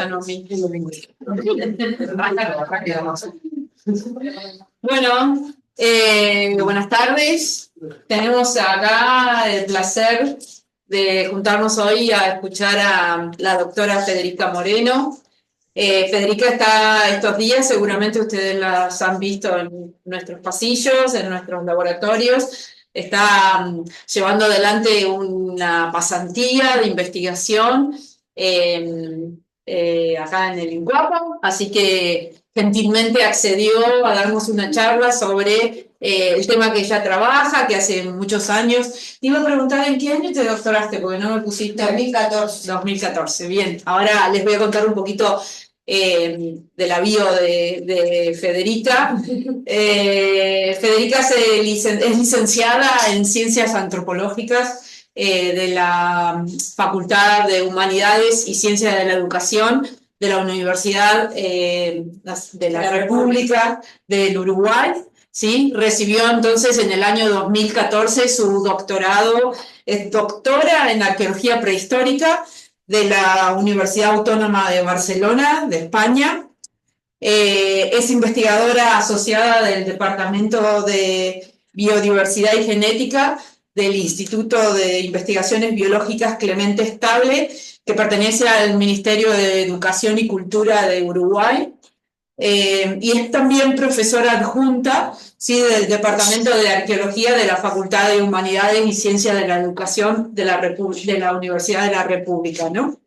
a no mí. Bueno, buenas tardes. Tenemos acá el placer de juntarnos hoy a escuchar a la doctora Federica Moreno. Federica está estos días, seguramente ustedes las han visto en nuestros pasillos, en nuestros laboratorios. Está llevando adelante una pasantía de investigación acá en el INCUAPA, así que gentilmente accedió a darnos una charla sobre el tema que ella trabaja, que hace muchos años. Te iba a preguntar en qué año te doctoraste, porque no me pusiste. 2014. 2014, bien. Ahora les voy a contar un poquito de la bio de Federica. Federica es licenciada en Ciencias Antropológicas de la Facultad de Humanidades y Ciencias de la Educación de la Universidad de la República del Uruguay. ¿Sí? Recibió entonces en el año 2014 su doctorado, es doctora en Arqueología Prehistórica de la Universidad Autónoma de Barcelona, de España. Es investigadora asociada del Departamento de Biodiversidad y Genética del Instituto de Investigaciones Biológicas Clemente Estable, que pertenece al Ministerio de Educación y Cultura de Uruguay. Y es también profesora adjunta, ¿sí?, del Departamento de Arqueología de la Facultad de Humanidades y Ciencias de la Educación de la Universidad de la República, ¿no?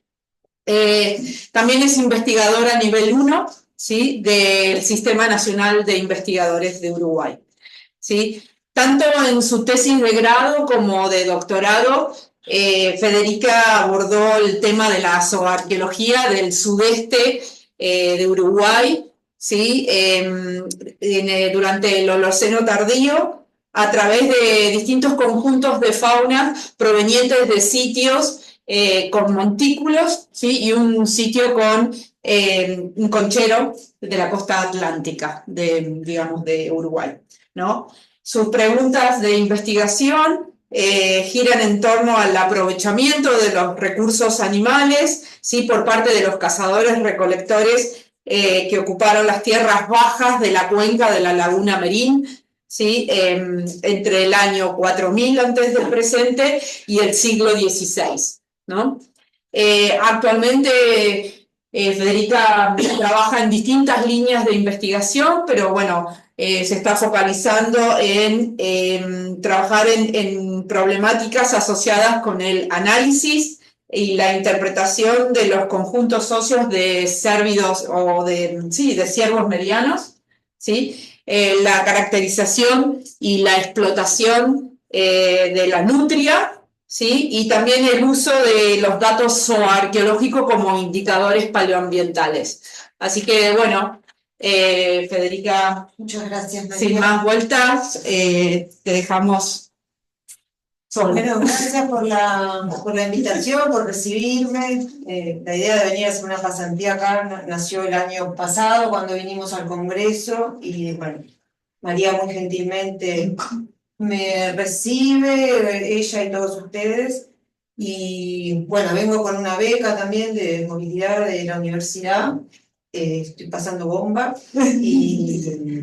También es investigadora a nivel 1, ¿sí?, del Sistema Nacional de Investigadores de Uruguay, ¿sí? Tanto en su tesis de grado como de doctorado, Federica abordó el tema de la zooarqueología del sudeste de Uruguay, ¿sí?, durante el Holoceno tardío, a través de distintos conjuntos de fauna provenientes de sitios con montículos, ¿sí?, y un sitio con un conchero de la costa atlántica, digamos, de Uruguay, ¿no? Sus preguntas de investigación giran en torno al aprovechamiento de los recursos animales, ¿sí?, por parte de los cazadores-recolectores que ocuparon las tierras bajas de la cuenca de la Laguna Merín, ¿sí?, entre el año 4000 antes del presente y el siglo XVI, ¿no? Actualmente Federica trabaja en distintas líneas de investigación, pero bueno, se está focalizando en trabajar en problemáticas asociadas con el análisis y la interpretación de los conjuntos óseos de cérvidos o de ciervos medianos, ¿sí? La caracterización y la explotación de la nutria, ¿sí?, y también el uso de los datos zooarqueológicos como indicadores paleoambientales. Así que, bueno, Federica, muchas gracias, María. Sin más vueltas, te dejamos sola. Bueno, gracias por la invitación, por recibirme. La idea de venir a hacer una pasantía acá nació el año pasado cuando vinimos al Congreso y, bueno, María muy gentilmente me recibe, ella y todos ustedes, y bueno, vengo con una beca también de movilidad de la universidad, estoy pasando bomba, y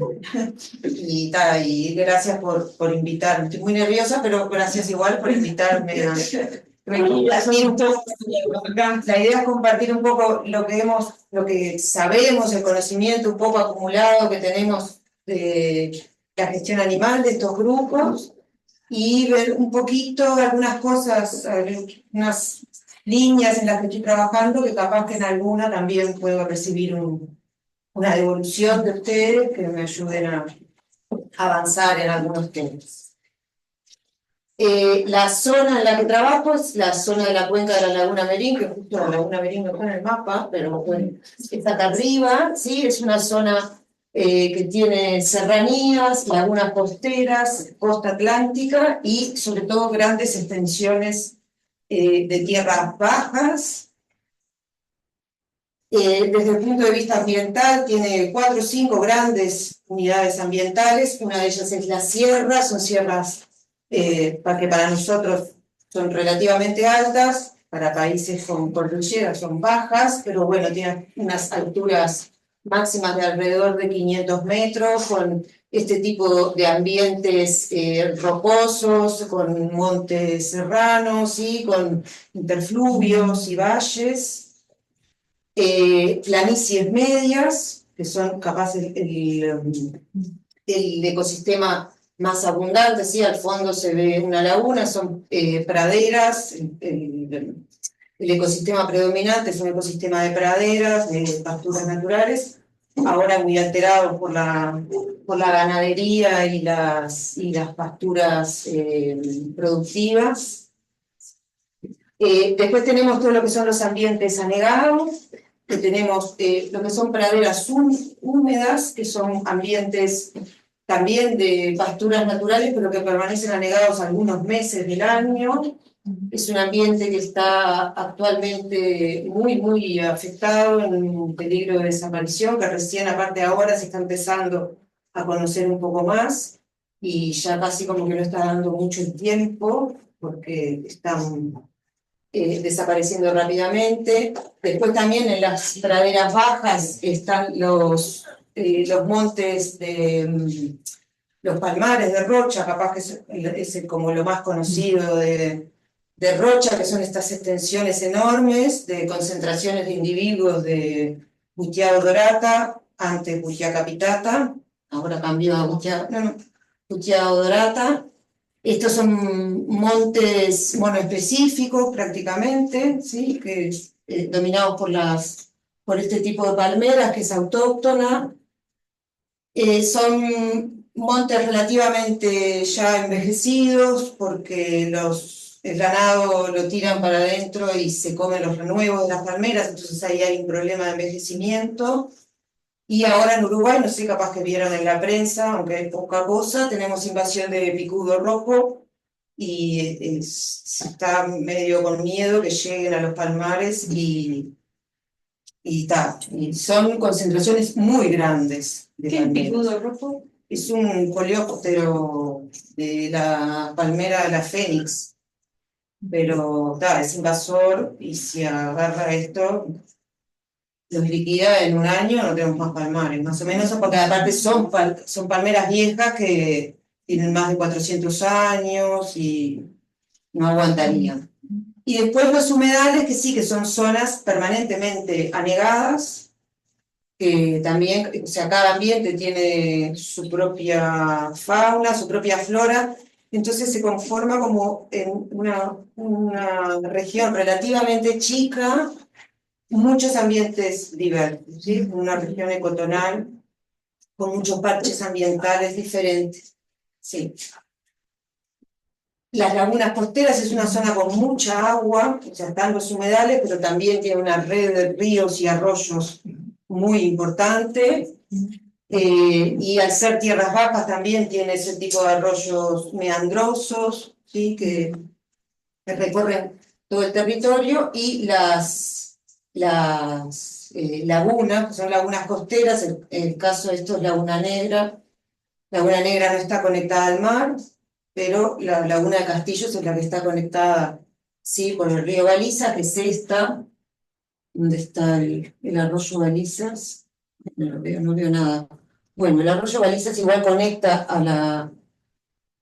gracias por invitarme, estoy muy nerviosa, pero gracias igual por invitarme a compartir un poco. La idea es compartir un poco lo que sabemos, el conocimiento un poco acumulado que tenemos de la gestión animal de estos grupos y ver un poquito algunas cosas, unas líneas en las que estoy trabajando que capaz que en alguna también puedo recibir una devolución de ustedes que me ayuden a avanzar en algunos temas. La zona en la que trabajo es la zona de la cuenca de la Laguna Merín, que justo la Laguna Merín no está en el mapa, pero bueno, está acá arriba, ¿sí? Es una zona que tiene serranías, lagunas costeras, costa atlántica y sobre todo grandes extensiones de tierras bajas. Desde el punto de vista ambiental tiene 4 o 5 grandes unidades ambientales, una de ellas es la sierra, son sierras que para nosotros son relativamente altas, para países con cordilleras son bajas, pero bueno, tienen unas alturas máximas de alrededor de 500 metros, con este tipo de ambientes rocosos, con montes serranos, ¿sí? Con interfluvios y valles, planicies medias, que son capaces el ecosistema más abundante, ¿sí? Al fondo se ve una laguna, son praderas, el ecosistema predominante es un ecosistema de praderas, de pasturas naturales, ahora muy alterado por la ganadería y las pasturas productivas. Después tenemos todo lo que son los ambientes anegados, que tenemos lo que son praderas húmedas, que son ambientes también de pasturas naturales, pero que permanecen anegados algunos meses del año. Es un ambiente que está actualmente muy afectado, en peligro de desaparición, que recién, aparte ahora, se está empezando a conocer un poco más, y ya casi como que no está dando mucho el tiempo, porque están desapareciendo rápidamente. Después también en las praderas bajas están los montes de los palmares de Rocha, capaz que es como lo más conocido de Rocha, que son estas extensiones enormes de concentraciones de individuos de Butia odorata, antes Butia capitata, ahora cambió a Butia odorata. Estos son montes monoespecíficos prácticamente, ¿sí? Que, dominados por este tipo de palmeras que es autóctona. Son montes relativamente ya envejecidos porque el ganado lo tiran para adentro y se comen los renuevos de las palmeras, entonces ahí hay un problema de envejecimiento. Y ahora en Uruguay, no sé, capaz que vieron en la prensa, aunque es poca cosa, tenemos invasión de picudo rojo y está medio con miedo que lleguen a los palmares y son concentraciones muy grandes de ¿Qué es palmeras. picudo rojo? Es un coleóptero de la palmera de la fénix, pero es invasor y si agarra esto, los liquida en un año, no tenemos más palmares, más o menos, porque aparte son palmeras viejas que tienen más de 400 años y no aguantarían. Y después los humedales, que sí, que son zonas permanentemente anegadas, que también, o sea, cada ambiente tiene su propia fauna, su propia flora, entonces se conforma como en una región relativamente chica, muchos ambientes diversos, ¿sí? Una región ecotonal con muchos parches ambientales diferentes. Sí. Las lagunas costeras es una zona con mucha agua, o sea, están los humedales, pero también tiene una red de ríos y arroyos muy importante. Y al ser tierras bajas también tiene ese tipo de arroyos meandrosos, ¿sí? que recorren todo el territorio, y las lagunas, que son lagunas costeras, el caso de esto es Laguna Negra. Laguna Negra no está conectada al mar, pero la Laguna de Castillos es la que está conectada, sí, por el río Balizas, que es esta, donde está el arroyo Balizas. No veo nada. Bueno, el arroyo Balizas igual conecta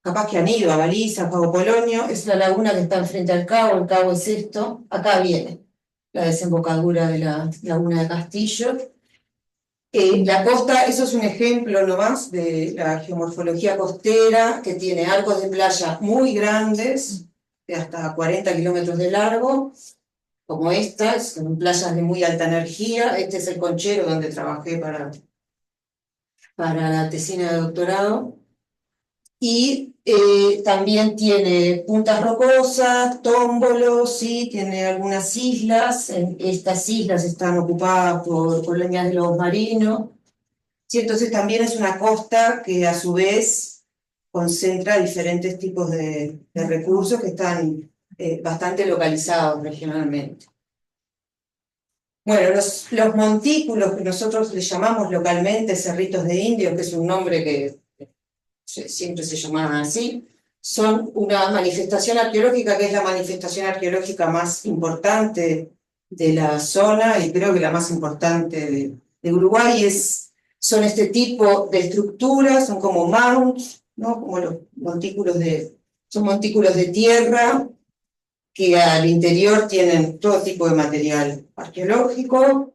capaz que han ido a Balizas, Cabo Polonio, es la laguna que está enfrente al cabo, el cabo es esto, acá viene la desembocadura de la Laguna de Castillo. La costa, eso es un ejemplo nomás de la geomorfología costera, que tiene arcos de playa muy grandes, de hasta 40 kilómetros de largo, como esta, son playas de muy alta energía. Este es el Conchero donde trabajé para la tesina de doctorado. Y también tiene puntas rocosas, tómbolos, ¿sí? Tiene algunas islas. Estas islas están ocupadas por colonias de lobos marinos. Sí, entonces también es una costa que a su vez concentra diferentes tipos de recursos que están bastante localizados regionalmente. Bueno, los montículos, que nosotros le llamamos localmente cerritos de indios, que es un nombre que siempre se llamaban así, son una manifestación arqueológica que es la manifestación arqueológica más importante de la zona y creo que la más importante de Uruguay. Son este tipo de estructuras, son como mounds, ¿no? Como los montículos son montículos de tierra que al interior tienen todo tipo de material arqueológico,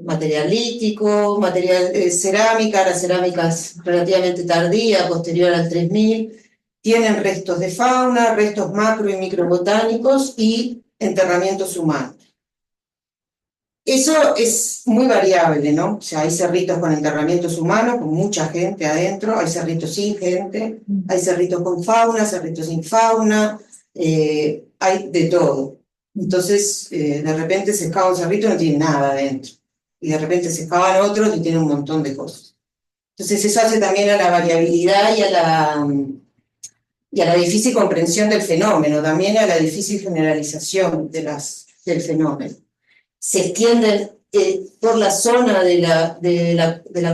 material lítico, material cerámica. La cerámica es relativamente tardía, posterior al 3000. Tienen restos de fauna, restos macro y microbotánicos y enterramientos humanos. Eso es muy variable, ¿no? O sea, hay cerritos con enterramientos humanos, con mucha gente adentro, hay cerritos sin gente, hay cerritos con fauna, cerritos sin fauna, hay de todo. Entonces, de repente se excava un cerrito y no tiene nada adentro. Y de repente se excavan otros y tiene un montón de cosas. Entonces, eso hace también a la variabilidad y a la difícil comprensión del fenómeno, también a la difícil generalización del fenómeno. Se extienden por la zona de la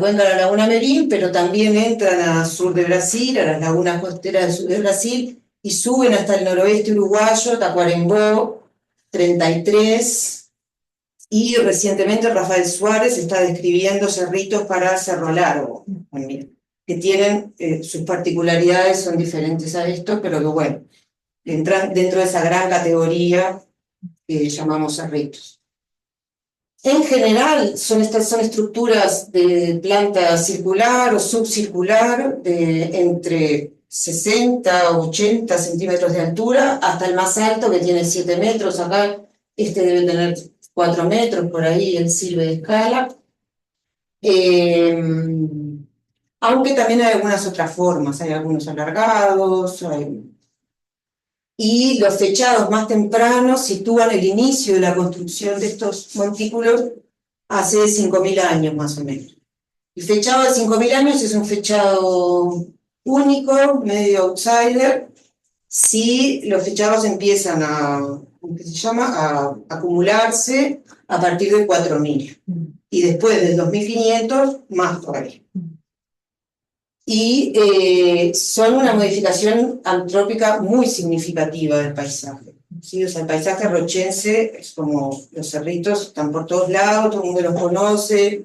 cuenca de la Laguna Merín, pero también entran al sur de Brasil, a las lagunas costeras del sur de Brasil, y suben hasta el noroeste uruguayo, Tacuarembó, 33, y recientemente Rafael Suárez está describiendo cerritos para Cerro Largo, también, que tienen sus particularidades, son diferentes a esto, pero que bueno, entran dentro de esa gran categoría que llamamos cerritos. En general, son estructuras de planta circular o subcircular de entre 60 a 80 centímetros de altura, hasta el más alto que tiene 7 metros. Acá debe tener 4 metros, por ahí el Silve de escala. Aunque también hay algunas otras formas, hay algunos alargados, y los fechados más tempranos sitúan el inicio de la construcción de estos montículos hace 5.000 años más o menos. El fechado de 5.000 años es un fechado único, medio outsider, si los fechados empiezan a acumularse a partir de 4.000 y después del 2.500 más todavía. Y son una modificación antrópica muy significativa del paisaje. ¿Sí? O sea, el paisaje rochense es como los cerritos, están por todos lados, todo el mundo los conoce,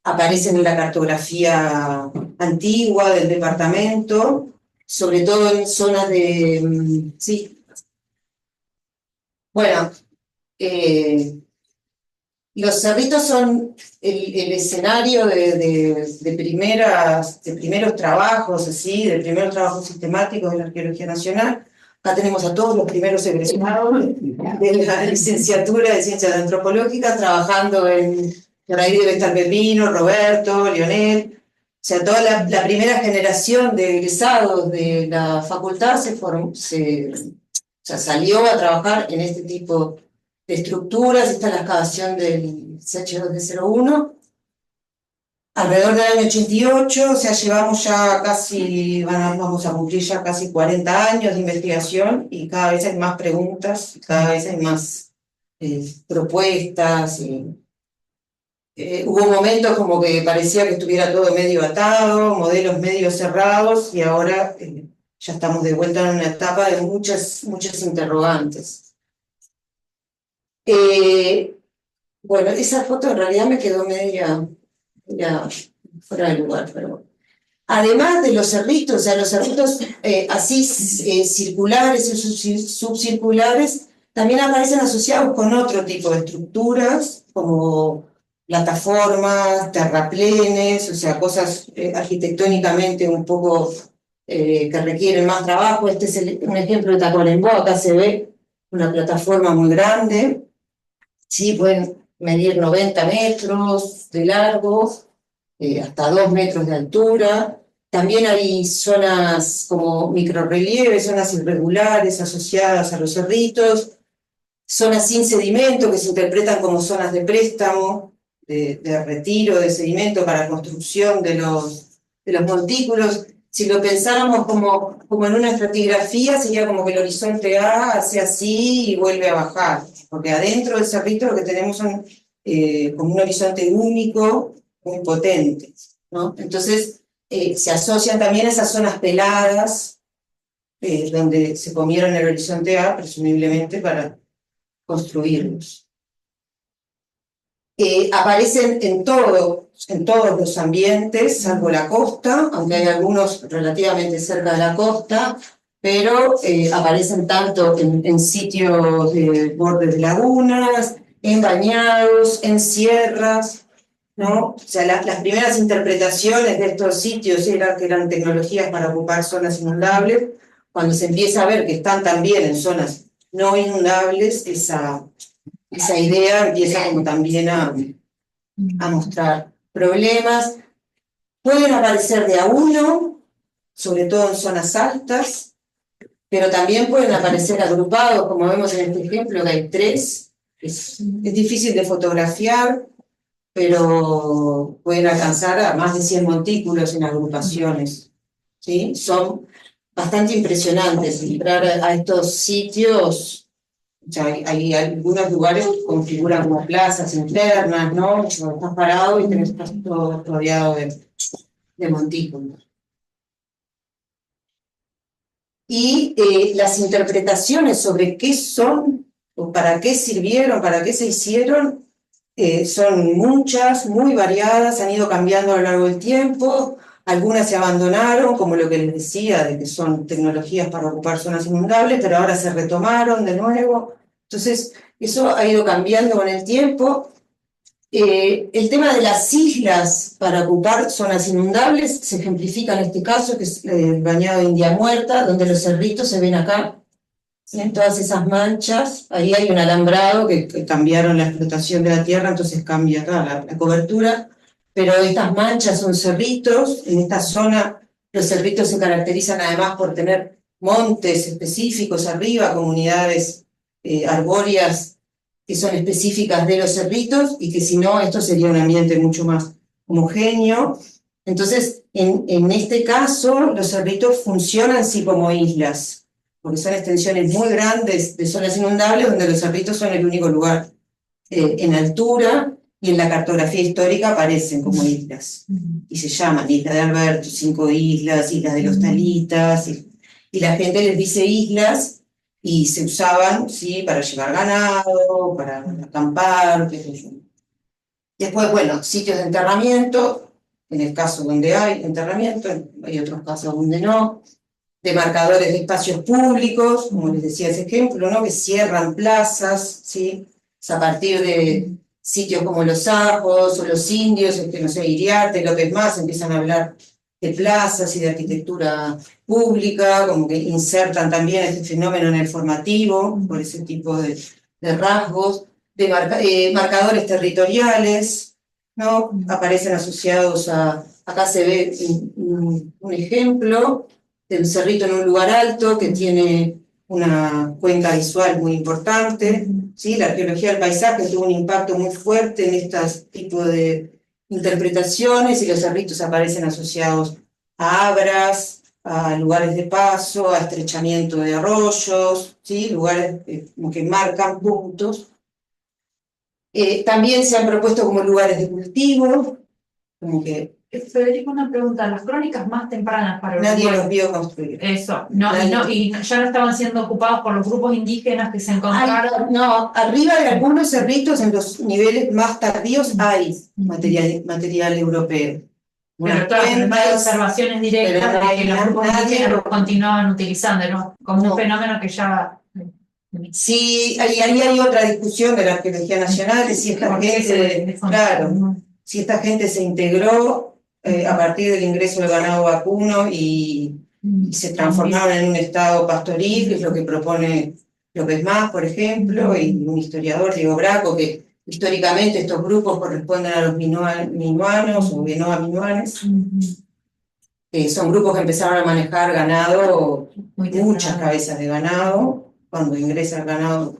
aparecen en la cartografía antigua del departamento, sobre todo en zonas de... sí. Bueno, los cerritos son el escenario de primeros trabajos, así, de primeros trabajos sistemáticos de la Arqueología Nacional. Acá tenemos a todos los primeros egresados de la licenciatura de Ciencias Antropológicas trabajando por ahí debe estar Pepino, Roberto, Lionel. O sea, toda la primera generación de egresados de la facultad salió a trabajar en este tipo de estructuras. Esta es la excavación del CH2D01, alrededor del año 88, o sea, llevamos ya vamos a cumplir ya casi 40 años de investigación y cada vez hay más preguntas, cada vez hay más propuestas. Hubo momentos como que parecía que estuviera todo medio atado, modelos medio cerrados, y ahora ya estamos de vuelta en una etapa de muchas interrogantes. Bueno, esa foto en realidad me quedó media fuera de lugar, pero bueno. Además de los cerritos, o sea, los cerritos así circulares y subcirculares también aparecen asociados con otro tipo de estructuras, como plataformas, terraplenes, o sea, cosas arquitectónicamente un poco que requieren más trabajo. Este es un ejemplo de Tacuarembó. Acá se ve una plataforma muy grande. Sí, pueden medir 90 metros de largo, hasta 2 metros de altura. También hay zonas como microrrelieves, zonas irregulares asociadas a los cerritos, zonas sin sedimento que se interpretan como zonas de préstamo, de retiro de sedimento para construcción de los montículos. Si lo pensáramos como en una estratigrafía, sería como que el horizonte A hace así y vuelve a bajar, porque adentro del cerrito lo que tenemos son como un horizonte único, muy potente, ¿no? Entonces se asocian también esas zonas peladas donde se comieron el horizonte A, presumiblemente para construirlos. Aparecen en todos los ambientes, salvo la costa, aunque hay algunos relativamente cerca de la costa, pero aparecen tanto en sitios de bordes de lagunas, en bañados, en sierras, ¿no? O sea, las primeras interpretaciones de estos sitios eran que eran tecnologías para ocupar zonas inundables. Cuando se empieza a ver que están también en zonas no inundables, esa idea empieza como también a mostrar problemas. Pueden aparecer de a uno, sobre todo en zonas altas, pero también pueden aparecer agrupados, como vemos en este ejemplo, que hay 3. Es difícil de fotografiar, pero pueden alcanzar a más de 100 montículos en agrupaciones, ¿sí? Son bastante impresionantes. Entrar a estos sitios, o sea, hay algunos lugares que configuran como plazas internas, ¿no? Estás parado y estás todo rodeado de montículos. Y las interpretaciones sobre qué son, o para qué sirvieron, para qué se hicieron, son muchas, muy variadas, han ido cambiando a lo largo del tiempo. Algunas se abandonaron, como lo que les decía, de que son tecnologías para ocupar zonas inundables, pero ahora se retomaron de nuevo. Entonces, eso ha ido cambiando con el tiempo. El tema de las islas para ocupar zonas inundables se ejemplifica en este caso, que es el bañado de India Muerta, donde los cerritos se ven acá, ¿sí? En todas esas manchas. Ahí hay un alambrado que cambiaron la explotación de la tierra, entonces cambia acá la cobertura. Pero estas manchas son cerritos. En esta zona los cerritos se caracterizan además por tener montes específicos arriba, comunidades arbóreas que son específicas de los cerritos, y que si no, esto sería un ambiente mucho más homogéneo. Entonces, en este caso, los cerritos funcionan sí como islas, porque son extensiones muy grandes de zonas inundables donde los cerritos son el único lugar en altura, y en la cartografía histórica aparecen como islas. Y se llaman Isla de Alberto, 5 islas, Islas de los Talitas, y la gente les dice islas, y se usaban, sí, para llevar ganado, para acampar, qué sé yo. Después, bueno, sitios de enterramiento, en el caso donde hay enterramiento, hay otros casos donde no. Demarcadores de espacios públicos, como les decía ese ejemplo, ¿no? Que cierran plazas, ¿sí? Es a partir de sitios como Los Ajos o Los Indios, no sé, Iriarte, López Más, empiezan a hablar de plazas y de arquitectura pública, como que insertan también este fenómeno en el formativo, por ese tipo de rasgos. Marcadores territoriales, ¿no? Aparecen asociados a, acá se ve un ejemplo del cerrito en un lugar alto que tiene una cuenca visual muy importante, ¿sí? La arqueología del paisaje tuvo un impacto muy fuerte en este tipo de interpretaciones, y los cerritos aparecen asociados a abras, a lugares de paso, a estrechamiento de arroyos, ¿sí? Lugares como que marcan puntos. También se han propuesto como lugares de cultivo, como que Federico, una pregunta. Las crónicas más tempranas para nadie los vio construir. Eso, y ya no estaban siendo ocupados por los grupos indígenas que se encontraron. No, arriba de algunos cerritos, en los niveles más tardíos, hay material europeo. Pero claro, no hay observaciones directas de que los grupos indígenas los continuaban utilizando, ¿no? Como un fenómeno que ya... Sí, ahí hay otra discusión de la arqueología nacional, de si esta gente, claro, si esta gente se integró a partir del ingreso del ganado vacuno y se transformaron en un estado pastoril, que es lo que propone López Más, por ejemplo, y un historiador, Diego Braco, que históricamente estos grupos corresponden a los minuanos o genoa-minuanes. Son grupos que empezaron a manejar ganado, muchas cabezas de ganado, cuando ingresa el ganado.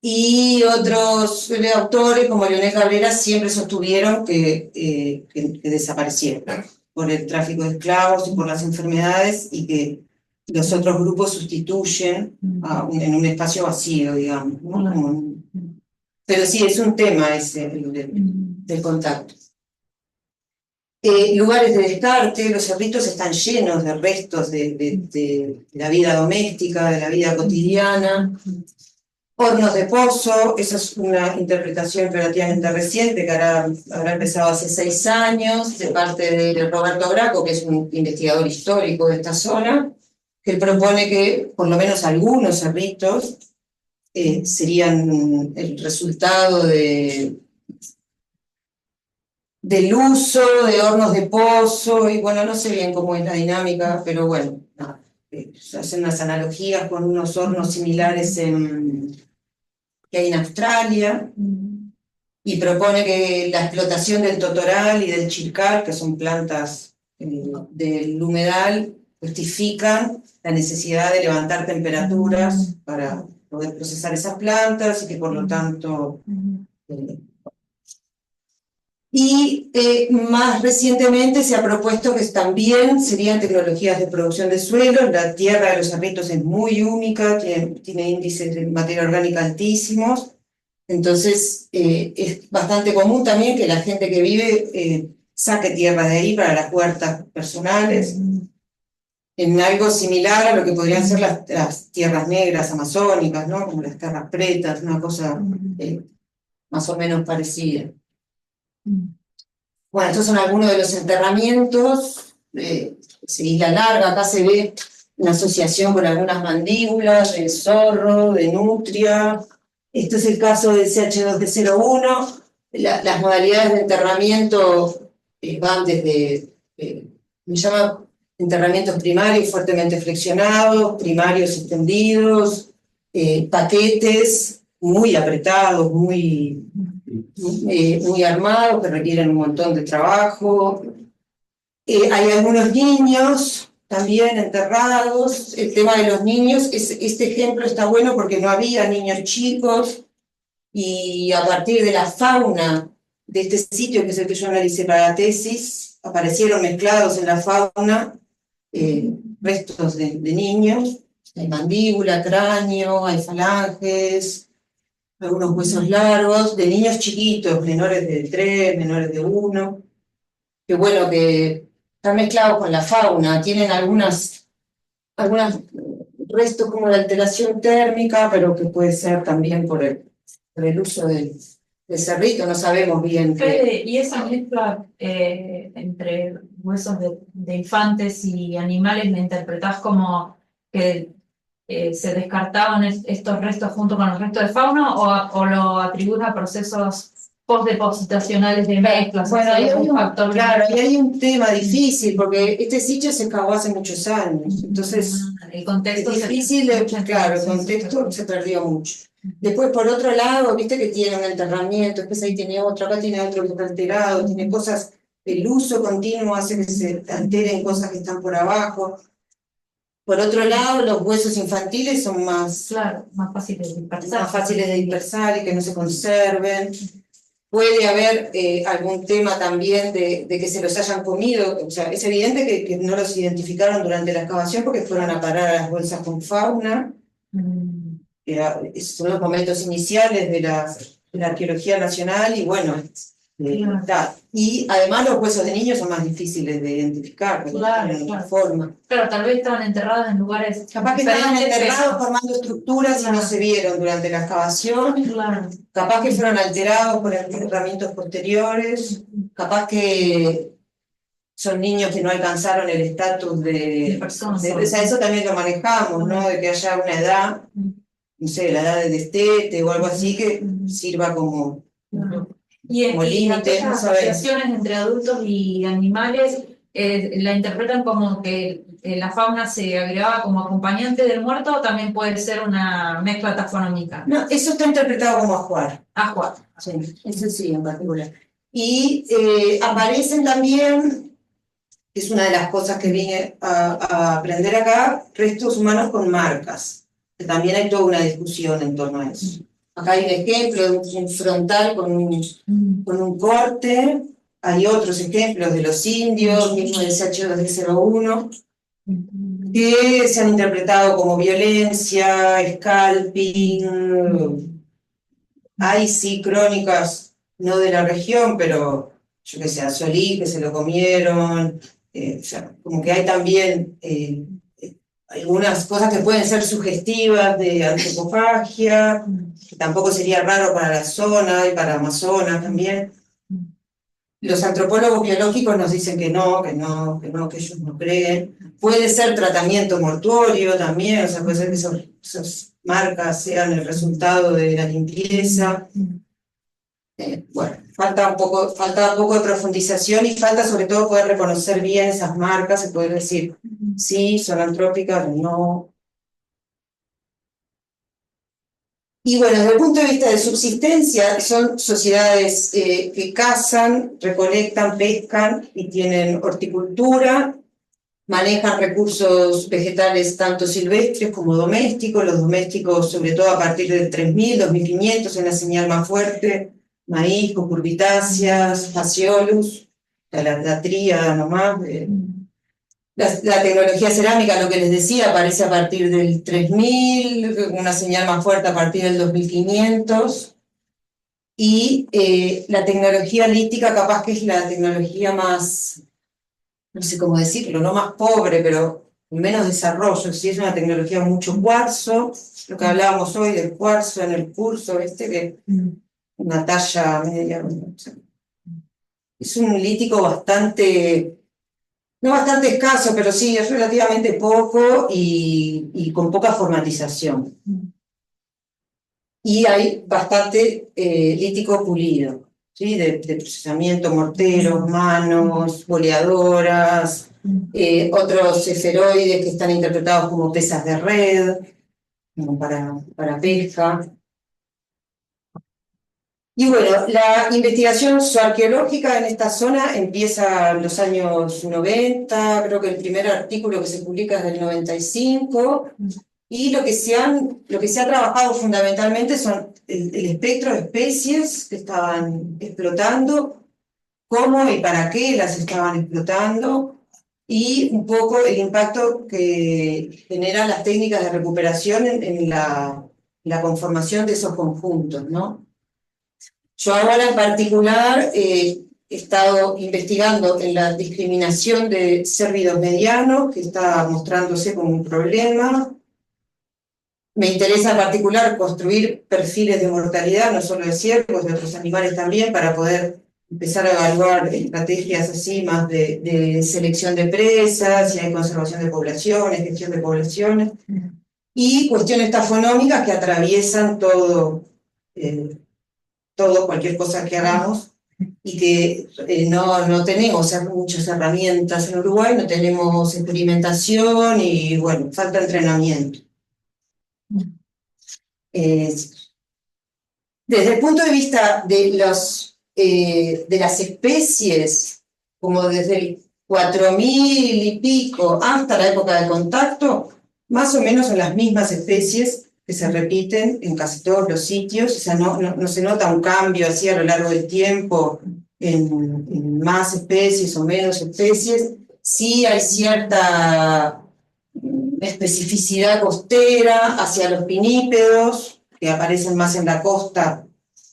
Y otros autores, como Leonel Cabrera, siempre sostuvieron que desaparecieron por el tráfico de esclavos y por las enfermedades, y que los otros grupos sustituyen en un espacio vacío, digamos, ¿no? Pero sí, es un tema ese del contacto. Lugares de descarte, los cerritos están llenos de restos de la vida doméstica, de la vida cotidiana. Hornos de pozo, esa es una interpretación relativamente reciente que habrá empezado hace 6 años, de parte de Roberto Graco, que es un investigador histórico de esta zona, que él propone que por lo menos algunos cerritos serían el resultado del uso de hornos de pozo, y bueno, no sé bien cómo es la dinámica, pero bueno, hacen unas analogías con unos hornos similares que hay en Australia, y propone que la explotación del totoral y del chircal, que son plantas del humedal, justifican la necesidad de levantar temperaturas para poder procesar esas plantas y que por lo tanto... Y más recientemente se ha propuesto que también serían tecnologías de producción de suelo. La tierra de los cerritos es muy húmeda, tiene índices de materia orgánica altísimos. Entonces es bastante común también que la gente que vive saque tierra de ahí para las huertas personales. En algo similar a lo que podrían ser las tierras negras amazónicas, ¿no? Como las tierras pretas, una cosa más o menos parecida. Bueno, estos son algunos de los enterramientos. Isla Larga, acá se ve una asociación con algunas mandíbulas de zorro, de nutria. Este es el caso del CH2D01. Las modalidades de enterramiento van desde, me llama enterramientos primarios fuertemente flexionados, primarios extendidos, paquetes muy apretados, muy armados, que requieren un montón de trabajo. Hay algunos niños también enterrados. El tema de los niños, este ejemplo está bueno porque no había niños chicos, y a partir de la fauna de este sitio, que es el que yo analicé para la tesis, aparecieron mezclados en la fauna restos de niños. Hay mandíbula, cráneo, hay falanges, algunos huesos largos, de niños chiquitos, menores de 3, menores de 1, que bueno, que están mezclados con la fauna, tienen algunos restos como de alteración térmica, pero que puede ser también por el uso del cerrito, no sabemos bien qué. Y esa mezcla entre huesos de infantes y animales, ¿la interpretás como que se descartaban estos restos junto con los restos de fauna, o lo atribuís a procesos postdepositacionales de mezclas? Bueno, ahí hay factor. Claro, ahí hay un tema difícil, porque este sitio se cavó hace muchos años, entonces el contexto es difícil, claro, el contexto se perdió mucho. Después, por otro lado, viste que tiene un enterramiento, después ahí tiene otro, acá tiene otro que está alterado, tiene cosas, el uso continuo hace que se alteren cosas que están por abajo. Por otro lado, los huesos infantiles son más fáciles de dispersar y que no se conserven. Puede haber algún tema también de que se los hayan comido. O sea, es evidente que no los identificaron durante la excavación porque fueron a parar a las bolsas con fauna. Son los momentos iniciales de la arqueología nacional, y bueno, y además los huesos de niños son más difíciles de identificar, porque tienen otra forma. Claro, tal vez estaban enterrados en lugares capaz que estaban enterrados formando estructuras y no se vieron durante la excavación. Capaz que fueron alterados por enterramientos posteriores. Capaz que son niños que no alcanzaron el estatus de personas. O sea, eso también lo manejamos, ¿no? De que haya una edad, no sé, la edad de destete o algo así, que sirva como... Y las asociaciones entre adultos y animales la interpretan como que la fauna se agregaba como acompañante del muerto, o también puede ser una mezcla taxonómica. No, eso está interpretado como ajuar. Ajuar. Sí, eso sí, en particular. Y aparecen también, es una de las cosas que vine a aprender acá, restos humanos con marcas, que también hay toda una discusión en torno a eso. Acá hay un ejemplo de un frontal con un corte. Hay otros ejemplos de los indios, mismo del CH2D01, que se han interpretado como violencia, scalping. Hay sí crónicas, no de la región, pero yo qué sé, a Solí, que se lo comieron, o sea, como que hay también algunas cosas que pueden ser sugestivas de antropofagia, que tampoco sería raro para la zona y para Amazonas también. Los antropólogos biológicos nos dicen que no, que ellos no creen. Puede ser tratamiento mortuorio también, o sea, puede ser que esas marcas sean el resultado de la limpieza. Bueno, falta un poco de profundización y falta sobre todo poder reconocer bien esas marcas y poder decir, sí, son antrópicas o no. Y bueno, desde el punto de vista de subsistencia, son sociedades que cazan, recolectan, pescan y tienen horticultura, manejan recursos vegetales tanto silvestres como domésticos, los domésticos sobre todo a partir del 3000, 2500 en la señal más fuerte, maíz, cucurbitáceas, fasciolus, la tríada nomás. La tecnología cerámica, lo que les decía, aparece a partir del 3000, una señal más fuerte a partir del 2500, y la tecnología lítica capaz que es la tecnología más, no sé cómo decirlo, no más pobre, pero con menos desarrollo, si es una tecnología mucho cuarzo, lo que hablábamos hoy del cuarzo en el curso, que una talla media, o sea, es un lítico bastante... No bastante escaso, pero sí, es relativamente poco y con poca formatización. Y hay bastante lítico pulido, ¿sí? De procesamiento, morteros, manos, boleadoras, otros esferoides que están interpretados como pesas de red, como para pesca. Y bueno, la investigación zooarqueológica en esta zona empieza en los años 90, creo que el primer artículo que se publica es del 95, y lo que se ha trabajado fundamentalmente son el espectro de especies que estaban explotando, cómo y para qué las estaban explotando, y un poco el impacto que generan las técnicas de recuperación en la conformación de esos conjuntos, ¿no? Yo ahora en particular he estado investigando en la discriminación de cérvidos medianos, que está mostrándose como un problema. Me interesa en particular construir perfiles de mortalidad, no solo de ciervos, de otros animales también, para poder empezar a evaluar estrategias así más de selección de presas, si hay conservación de poblaciones, gestión de poblaciones, y cuestiones taxonómicas que atraviesan todo, cualquier cosa que hagamos, y que no tenemos muchas herramientas en Uruguay, no tenemos experimentación y bueno, falta entrenamiento. Desde el punto de vista de las especies, como desde el 4000 y pico hasta la época de contacto, más o menos son las mismas especies que se repiten en casi todos los sitios, o sea, no se nota un cambio así a lo largo del tiempo en más especies o menos especies. Sí hay cierta especificidad costera hacia los pinípedos, que aparecen más en la costa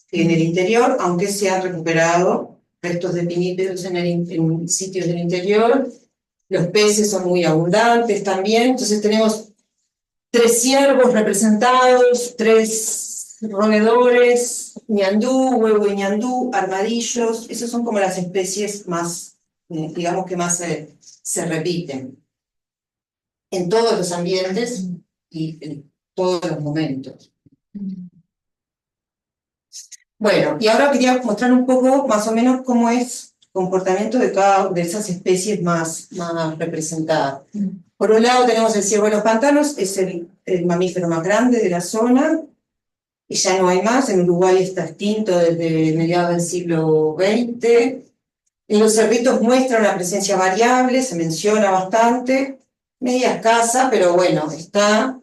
que en el interior, aunque se han recuperado restos de pinípedos en sitios del interior. Los peces son muy abundantes también, entonces tenemos 3 ciervos representados, 3 roedores, ñandú, huevo de ñandú, armadillos. Esas son como las especies más, digamos que más se repiten en todos los ambientes y en todos los momentos. Bueno, y ahora quería mostrar un poco más o menos cómo es el comportamiento de cada de esas especies más representadas. Por un lado tenemos el ciervo de los pantanos, es el mamífero más grande de la zona, y ya no hay más, en Uruguay está extinto desde mediados del siglo XX. En los cerritos muestra una presencia variable, se menciona bastante, media escasa, pero bueno, está.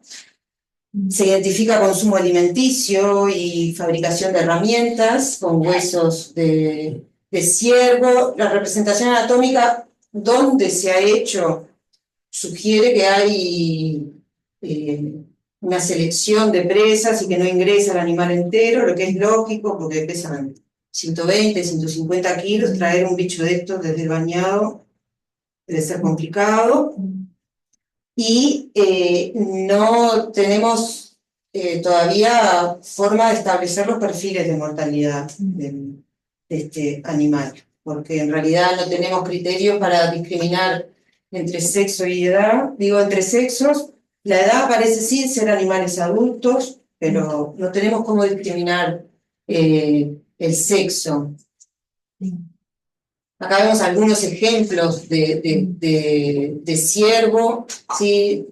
Se identifica consumo alimenticio y fabricación de herramientas con huesos de ciervo. La representación anatómica, donde se ha hecho, sugiere que hay una selección de presas y que no ingresa el animal entero, lo que es lógico porque pesan 120, 150 kilos, traer un bicho de estos desde el bañado debe ser complicado. Y no tenemos todavía forma de establecer los perfiles de mortalidad de este animal, porque en realidad no tenemos criterios para discriminar entre sexo y edad. Digo, entre sexos, la edad parece sí ser animales adultos, pero no tenemos cómo discriminar el sexo. Acá vemos algunos ejemplos de ciervo, ¿sí?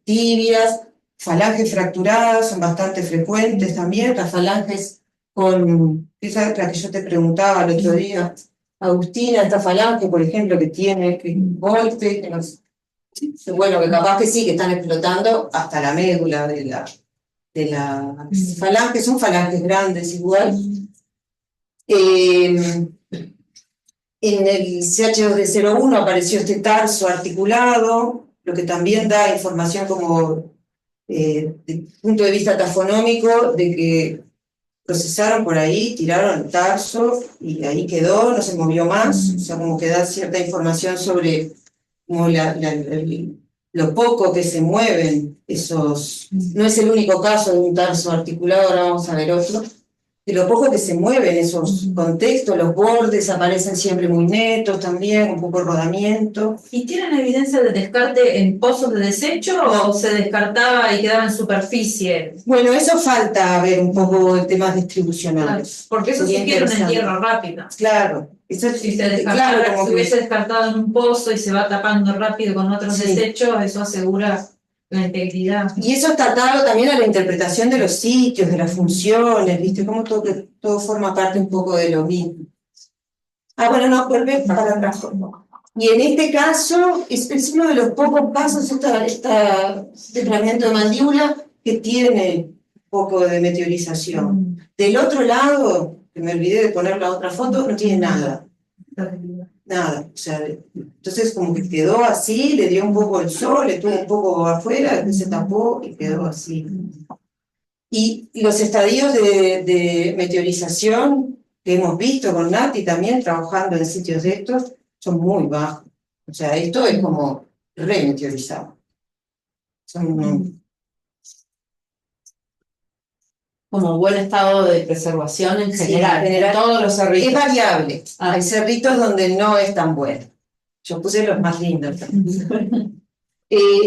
Tibias, falanges fracturadas son bastante frecuentes también, las falanges con, esa es la que yo te preguntaba el otro día, Agustina, esta falange, por ejemplo, que tiene golpe, bueno, que capaz que sí, que están explotando hasta la médula de la falange, son falanges grandes igual. En el CH2D01 apareció este tarso articulado, lo que también da información como, desde el punto de vista tafonómico, de que procesaron por ahí, tiraron el tarso y ahí quedó, no se movió más, o sea, como que da cierta información sobre como lo poco que se mueven esos. No es el único caso de un tarso articulado, ahora vamos a ver otro. De lo poco que se mueven esos contextos, los bordes aparecen siempre muy netos también, un poco de rodamiento. ¿Y tienen evidencia de descarte en pozos de desecho o se descartaba y quedaba en superficie? Bueno, eso falta ver un poco el tema distribucional. Porque eso sugiere una entierro rápido. Claro. Eso, si se hubiese descartado en un pozo y se va tapando rápido con otros desechos, eso asegura la integridad. Y eso está atado también a la interpretación de los sitios, de las funciones, ¿viste? Como todo forma parte un poco de lo mismo. Bueno, no, vuelve para atrás. Y en este caso, es uno de los pocos casos, este fragmento de mandíbula, que tiene un poco de meteorización. Del otro lado, que me olvidé de poner la otra foto, no tiene nada. Nada, o sea, entonces como que quedó así, le dio un poco el sol, estuvo un poco afuera, después se tapó y quedó así. Y los estadios de meteorización que hemos visto con Nati también trabajando en sitios de estos son muy bajos. O sea, esto es como remeteorizado. Son como buen estado de preservación en general, en todos los cerritos. Es variable. Hay cerritos donde no es tan bueno. Yo puse los más lindos.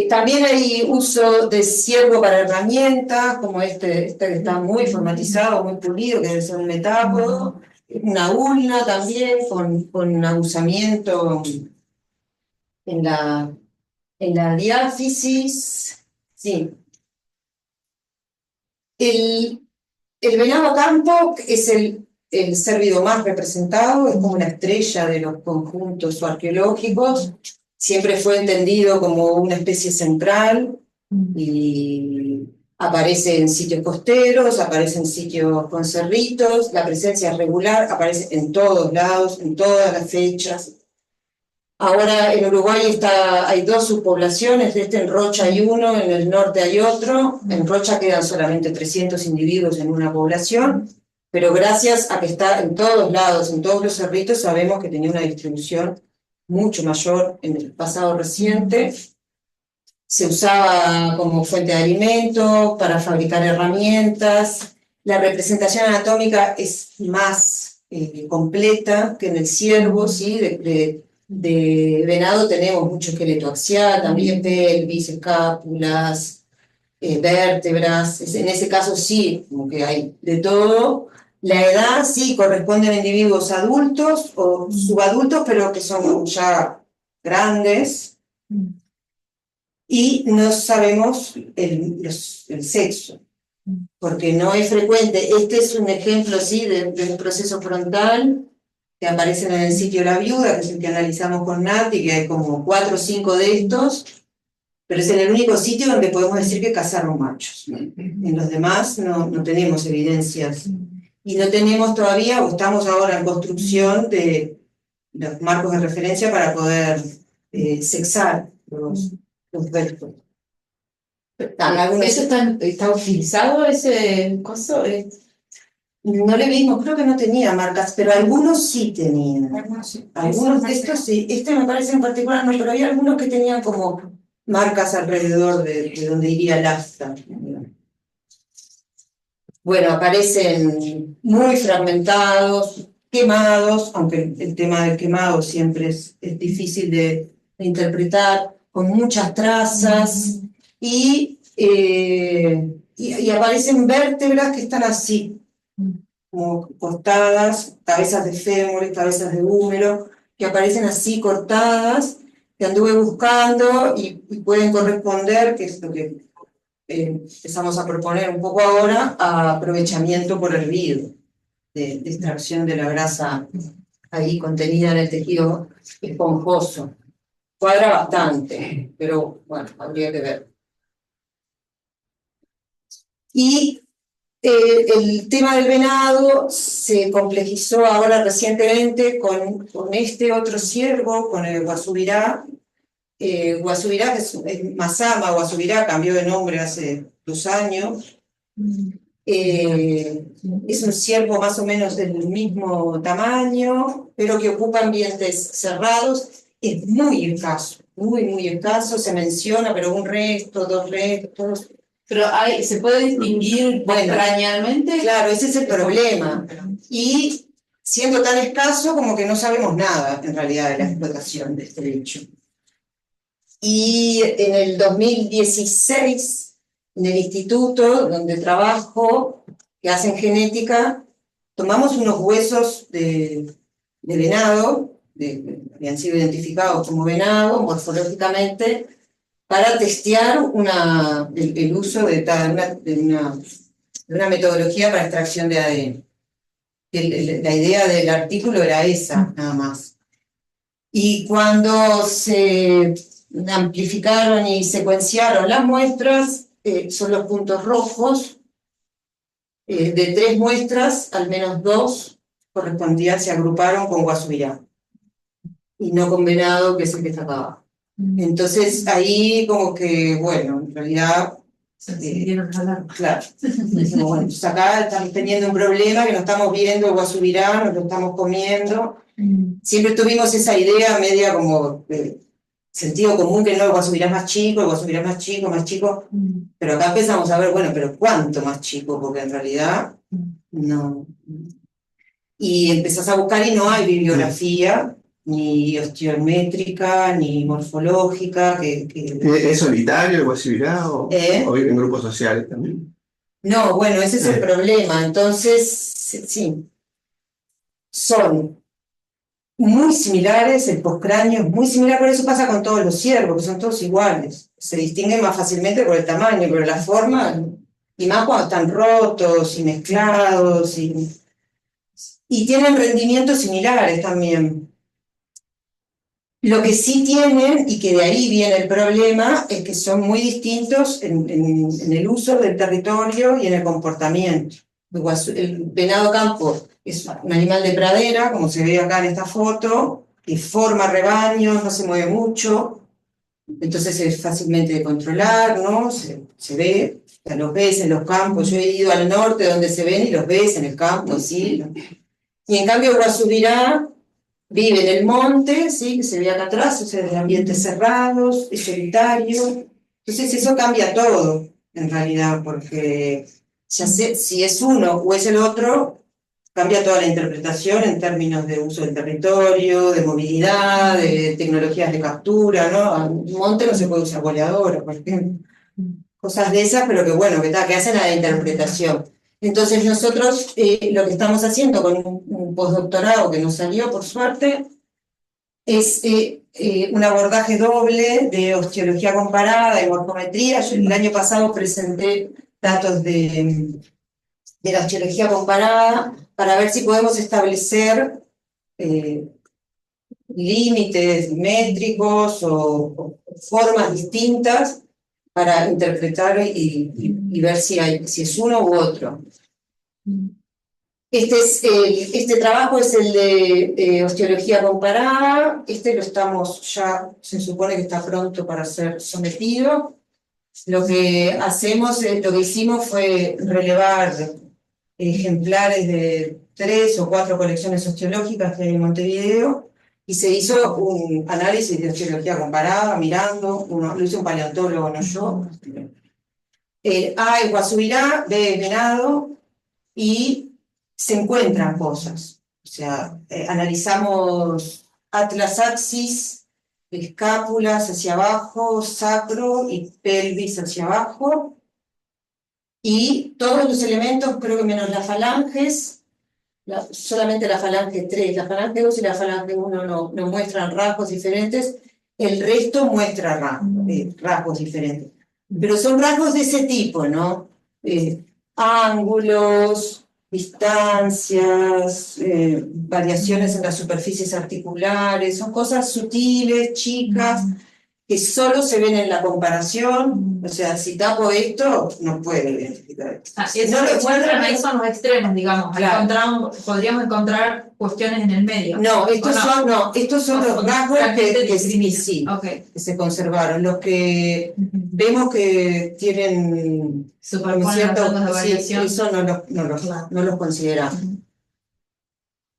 También hay uso de ciervo para herramientas, como este que está muy formatizado, muy pulido, que debe ser un metápodo. Una ulna también, con abusamiento en la diáfisis. Sí. El venado campo es el cérvido más representado, es como una estrella de los conjuntos arqueológicos, siempre fue entendido como una especie central y aparece en sitios costeros, aparece en sitios con cerritos, la presencia es regular, aparece en todos lados, en todas las fechas. Ahora en Uruguay hay dos subpoblaciones, en Rocha hay uno, en el norte hay otro. En Rocha quedan solamente 300 individuos en una población, pero gracias a que está en todos lados, en todos los cerritos, sabemos que tenía una distribución mucho mayor en el pasado reciente. Se usaba como fuente de alimento, para fabricar herramientas. La representación anatómica es más completa que en el ciervo, ¿sí? De venado tenemos mucho esqueleto axial, también pelvis, escápulas, vértebras. En ese caso sí, como que hay de todo. La edad sí corresponde a individuos adultos o subadultos, pero que son ya grandes. Y no sabemos el sexo, porque no es frecuente. Este es un ejemplo, sí, de un proceso frontal que aparecen en el sitio La Viuda, que es el que analizamos con Nati, que hay como 4 o 5 de estos, pero es en el único sitio donde podemos decir que cazaron machos. En los demás no tenemos evidencias. Y no tenemos todavía, o estamos ahora en construcción de los marcos de referencia para poder sexar los versos. ¿Eso está utilizado, ese coso? No le vimos, creo que no tenía marcas, pero algunos sí tenían. Algunos de estos sí. Este me parece en particular no, pero había algunos que tenían como marcas alrededor de donde iría el asta. Bueno, aparecen muy fragmentados, quemados, aunque el tema del quemado siempre es difícil de interpretar, con muchas trazas, y aparecen vértebras que están así, como cortadas, cabezas de fémures, cabezas de húmero, que aparecen así cortadas, que anduve buscando y pueden corresponder, que es lo que empezamos a proponer un poco ahora, a aprovechamiento por hervido, de extracción de la grasa ahí contenida en el tejido esponjoso. Cuadra bastante, pero bueno, habría que ver. Y el tema del venado se complejizó ahora recientemente con este otro ciervo, con el guasubirá. Guasubirá, que es Mazama, Guasubirá, cambió de nombre hace 2 años. Es un ciervo más o menos del mismo tamaño, pero que ocupa ambientes cerrados. Es muy escaso, muy escaso, se menciona, pero un resto, 2 restos. Pero ¿se puede distinguir extrañamente? Claro, ese es el problema. Y siendo tan escaso, como que no sabemos nada, en realidad, de la explotación de este hecho. Y en el 2016, en el instituto donde trabajo, que hacen genética, tomamos unos huesos de venado, habían sido identificados como venado morfológicamente, para testear el uso de una metodología para extracción de ADN. La idea del artículo era esa, nada más. Y cuando se amplificaron y secuenciaron las muestras, son los puntos rojos, de 3 muestras, al menos 2 correspondían, se agruparon con guasubirá, y no con venado, que es el que está acá abajo. Entonces ahí como que, bueno, en realidad... claro. Bueno, pues acá estamos teniendo un problema que no estamos viendo el guasubirá, nos lo estamos comiendo. Siempre tuvimos esa idea media como de sentido común, que no, el guasubirá es más chico, el guasubirá es más chico, pero acá empezamos a ver, bueno, pero ¿cuánto más chico? Porque en realidad no. Y empezás a buscar y no hay bibliografía, ni osteométrica, ni morfológica. ¿Es solitario el guasubirá o vive en grupos sociales también? No, bueno, ese es el problema. Entonces, sí, son muy similares, el postcráneo es muy similar, por eso pasa con todos los ciervos, que son todos iguales. Se distinguen más fácilmente por el tamaño, pero la forma, y más cuando están rotos y mezclados, y tienen rendimientos similares también. Lo que sí tienen, y que de ahí viene el problema, es que son muy distintos en el uso del territorio y en el comportamiento. El venado campo es un animal de pradera, como se ve acá en esta foto, que forma rebaños, no se mueve mucho, entonces es fácilmente de controlar, ¿no? Se ve, los ves en los campos. Yo he ido al norte donde se ven y los ves en el campo, ¿sí? Y en cambio el guasubirá vive en el monte, ¿sí? Que se ve acá atrás, o sea, de ambientes cerrados, es solitario. Entonces eso cambia todo, en realidad, porque ya sé, si es uno o es el otro, cambia toda la interpretación en términos de uso del territorio, de movilidad, de tecnologías de captura, ¿no? En un monte no se puede usar boleadora, por ejemplo. Cosas de esas, pero que bueno, que hacen a la interpretación. Entonces nosotros lo que estamos haciendo con un postdoctorado que nos salió por suerte es un abordaje doble de osteología comparada, de morfometría. Yo el año pasado presenté datos de la osteología comparada para ver si podemos establecer límites métricos o formas distintas para interpretar y ver si es uno u otro. Este trabajo es el de osteología comparada. Lo estamos ya, se supone que está pronto para ser sometido. Lo que hicimos fue relevar ejemplares de 3 o 4 colecciones osteológicas que hay en Montevideo, y se hizo un análisis de osteología comparada, mirando, lo hizo un paleontólogo, no yo. A es Guasubirá, B es venado, y se encuentran cosas. O sea, analizamos atlas axis, escápulas hacia abajo, sacro y pelvis hacia abajo, y todos los elementos, creo que menos las falanges, solamente la falange 3, la falange 2 y la falange 1 no muestran rasgos diferentes, el resto muestra rasgos diferentes. Pero son rasgos de ese tipo, ¿no? Ángulos, distancias, variaciones en las superficies articulares, son cosas sutiles, chicas, que solo se ven en la comparación. O sea, si tapo esto, no puedo identificar. Eso que encuentran ahí son los extremos, digamos. Claro. Podríamos encontrar cuestiones en el medio. Estos son los rasgos que sí, okay, que se conservaron. Los que vemos que tienen cierta variación. Eso no los consideramos.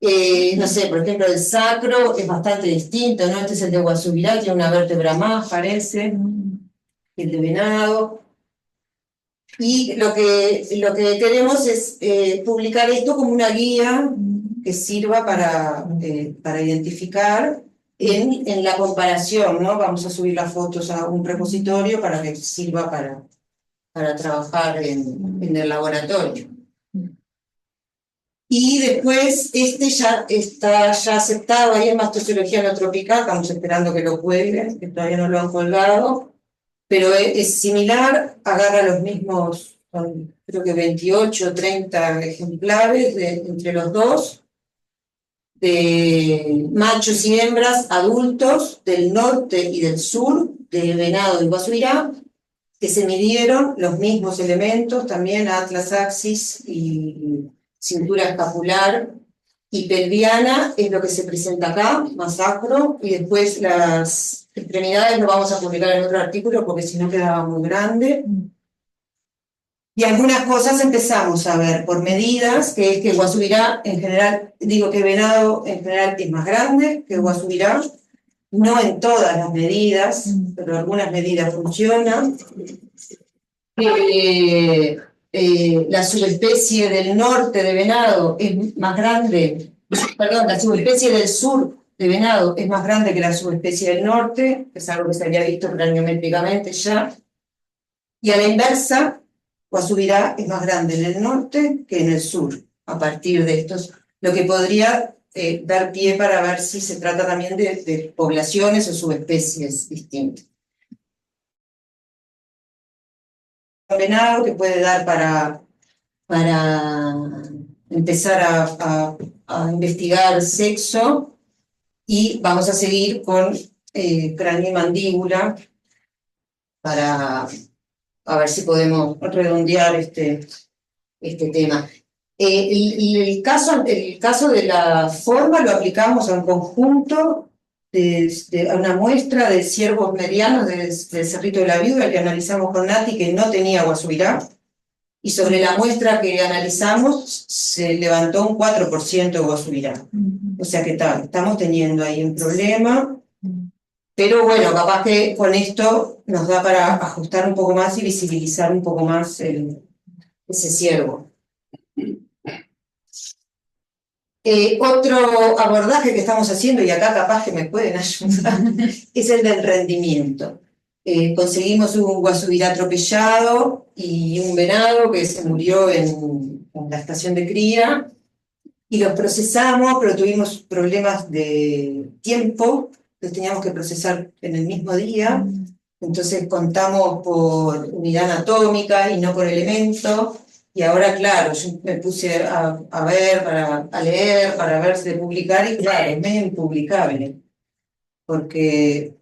No sé, por ejemplo, el sacro es bastante distinto, ¿no? Este es el de Guasubirá, tiene una vértebra más, parece, el de venado. Y lo que queremos es publicar esto como una guía que sirva para identificar en la comparación, ¿no? Vamos a subir las fotos a un repositorio para que sirva para trabajar en el laboratorio. Y después ya está aceptado ahí en Mastociología no tropical, estamos esperando que lo cuelguen, que todavía no lo han colgado, pero es similar, agarra los mismos, creo que 28 o 30 ejemplares entre los dos, de machos y hembras adultos del norte y del sur, de venado y Guasubirá, que se midieron los mismos elementos, también atlas axis y cintura escapular y pelviana, es lo que se presenta acá, más sacro, y después las extremidades lo vamos a publicar en otro artículo porque si no quedaba muy grande. Y algunas cosas empezamos a ver por medidas, que es que Guasubirá en general, digo que venado en general es más grande que Guasubirá, no en todas las medidas, pero algunas medidas funcionan. La subespecie del norte de venado es más grande, perdón, la subespecie del sur de venado es más grande que la subespecie del norte, que es algo que se había visto craniométricamente ya, y a la inversa, Guasubirá es más grande en el norte que en el sur, a partir de estos, lo que podría dar pie para ver si se trata también de poblaciones o subespecies distintas. Venado que puede dar para empezar a investigar sexo, y vamos a seguir con cráneo y mandíbula para a ver si podemos redondear este tema. El caso de la forma lo aplicamos a un conjunto a una muestra de ciervos medianos del Cerrito de la Viuda que analizamos con Nati, que no tenía Guasubirá, y sobre la muestra que analizamos se levantó un 4% de Guasubirá. O sea que estamos teniendo ahí un problema, pero bueno, capaz que con esto nos da para ajustar un poco más y visibilizar un poco más ese ciervo. Otro abordaje que estamos haciendo, y acá capaz que me pueden ayudar, es el del rendimiento. Conseguimos un Guasubirá atropellado y un venado que se murió en la estación de cría, y los procesamos, pero tuvimos problemas de tiempo, los teníamos que procesar en el mismo día, entonces contamos por unidad anatómica y no por elemento. Y ahora, claro, yo me puse a ver, a leer, para ver si de publicar, y claro, es medio impublicable, porque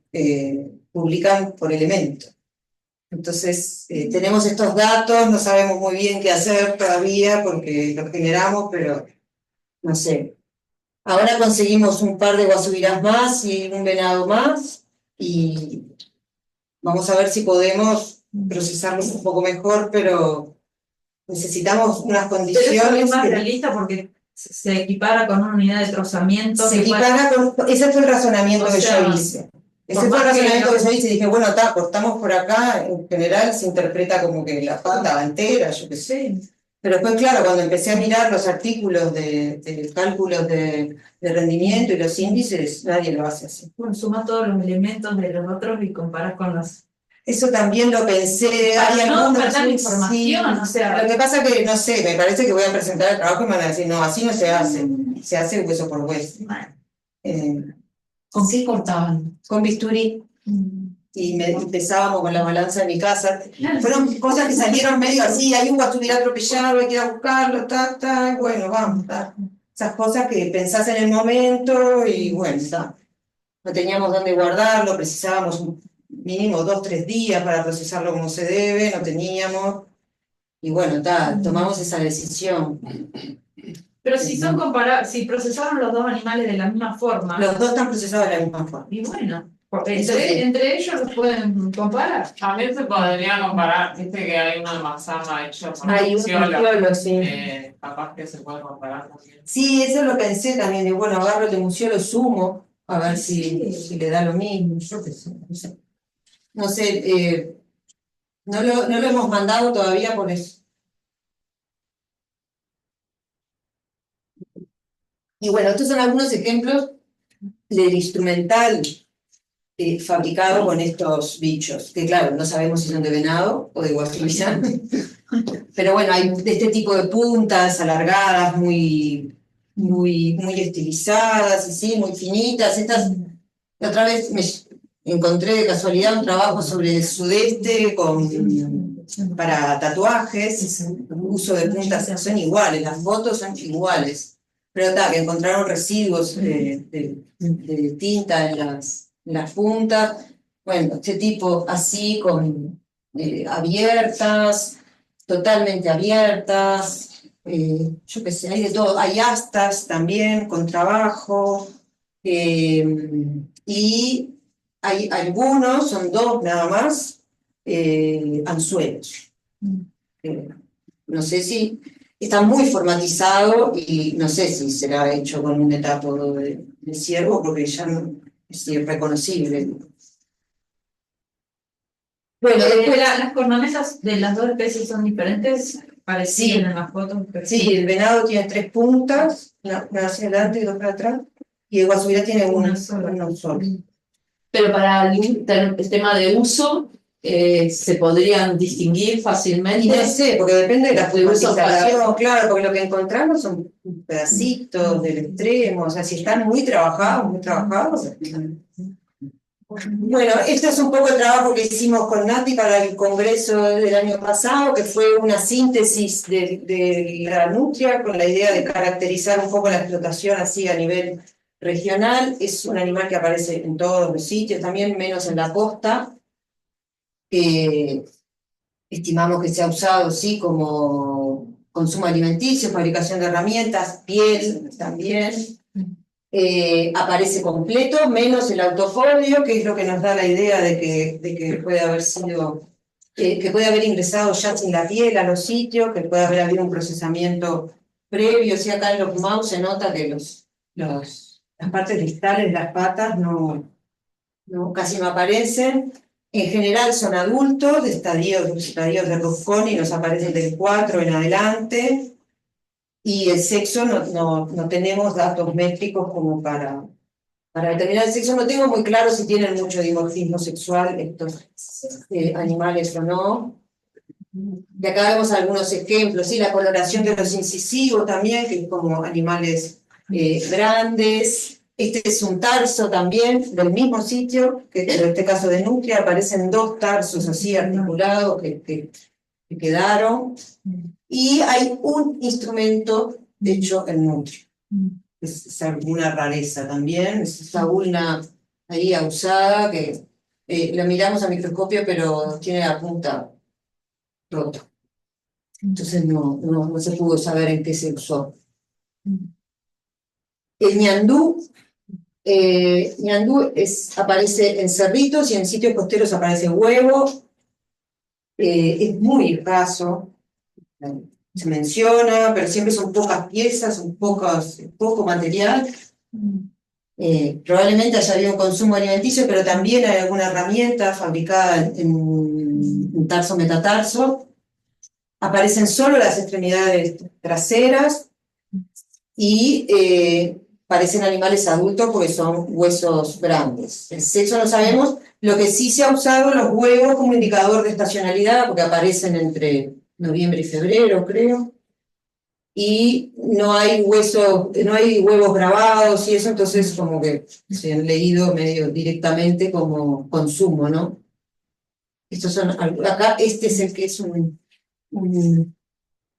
publican por elemento. Entonces, tenemos estos datos, no sabemos muy bien qué hacer todavía, porque los generamos, pero no sé. Ahora conseguimos un par de Guasubirás más y un venado más, y vamos a ver si podemos procesarlos un poco mejor, pero necesitamos unas Pero condiciones. eso es más realista porque se equipara con una unidad de trozamiento. Se equipara con, ese fue el razonamiento que yo hice. Ese fue el razonamiento que yo hice y dije, bueno, cortamos por acá, en general se interpreta como que la pata va entera, yo qué sé. Pero después, claro, cuando empecé a mirar los artículos de cálculos de rendimiento y los índices, nadie lo hace así. Bueno, sumas todos los elementos de los otros y comparas con los... Eso también lo pensé. Para hay no algunos, faltar información, o sea... Lo que pasa que, no sé, me parece que voy a presentar el trabajo y me van a decir, no, así no se hace. Se hace hueso por hueso. ¿Con qué cortaban? Con bisturí. Y empezábamos con la balanza de mi casa. Fueron cosas que salieron medio así, hay un estuviera atropellado, hay que ir a buscarlo, bueno, vamos, esas cosas que pensás en el momento y bueno, no teníamos dónde guardarlo, precisábamos mínimo 2 o 3 días para procesarlo como se debe, no teníamos, y bueno, tomamos esa decisión. Pero si son comparables, si procesaron los dos animales de la misma forma... Los dos están procesados de la misma forma. Y bueno, entre ellos los pueden comparar. También se podría comparar, viste que hay una manzana hecha por Hay un muciolo, sí. Capaz que se puede comparar también. Sí, eso lo pensé también, de bueno, agarro el de muciolo, sumo, a ver si le da lo mismo, yo qué sé, no sé. No sé, no lo hemos mandado todavía por eso. Y bueno, estos son algunos ejemplos del instrumental fabricado con estos bichos, que claro, no sabemos si son de venado o de guasilla, pero bueno, hay de este tipo de puntas alargadas, muy estilizadas, ¿sí? Muy finitas. Estas, la otra vez me encontré de casualidad un trabajo sobre el sudeste para tatuajes, uso de puntas, son iguales, las fotos son iguales. Pero que encontraron residuos de tinta en las puntas. Bueno, este tipo así, abiertas, totalmente abiertas. Yo qué sé, hay de todo. Hay astas también, con trabajo. Y hay algunos, son 2 nada más, anzuelos. No sé si... Está muy formatizado y no sé si será hecho con un metápodo de ciervo porque ya no es irreconocible. Bueno, las cornametas de las dos especies son diferentes, parecían en las fotos. Sí, el venado tiene 3 puntas, una hacia adelante y 2 para atrás, y el guasubirá tiene una sola. Pero para el tema de uso, se podrían distinguir fácilmente. Y no sé, porque depende de la formatización, claro, porque lo que encontramos son pedacitos del extremo, o sea, si están muy trabajados. Bueno, este es un poco el trabajo que hicimos con Nati para el congreso del año pasado, que fue una síntesis de la nutria con la idea de caracterizar un poco la explotación así a nivel regional. Es un animal que aparece en todos los sitios, también menos en la costa. Estimamos que se ha usado, sí, como consumo alimenticio, fabricación de herramientas, piel también. Aparece completo, menos el autofolio, que es lo que nos da la idea de que puede haber sido, que puede haber ingresado ya sin la piel a los sitios, que puede haber habido un procesamiento previo. Sí, acá en los mouse se nota que las partes distales de las patas casi no aparecen. En general son adultos, de estadios de Rusconi, nos aparecen del 4 en adelante. Y el sexo no tenemos datos métricos como para determinar el sexo. No tengo muy claro si tienen mucho dimorfismo sexual estos animales o no. Y acá vemos algunos ejemplos, ¿sí? La coloración de los incisivos también, que es como animales grandes. Este es un tarso también, del mismo sitio, que en este caso de nutria, aparecen 2 tarsos así articulados que quedaron. Y hay un instrumento hecho en nutria. Es alguna rareza también, es esa ulna ahí usada que la miramos a microscopio, pero tiene la punta rota. Entonces no se pudo saber en qué se usó. El ñandú aparece en cerritos y en sitios costeros aparece huevo. Es muy escaso. se menciona, pero siempre son pocas piezas, poco material. Probablemente haya habido un consumo alimenticio, pero también hay alguna herramienta fabricada en tarso-metatarso. Aparecen solo las extremidades traseras y parecen animales adultos porque son huesos grandes. El sexo no sabemos, lo que sí se ha usado los huevos como indicador de estacionalidad, porque aparecen entre noviembre y febrero, creo. Y no hay huevos grabados y eso, entonces como que se han leído medio directamente como consumo, ¿no? Estos son, acá este es el que es un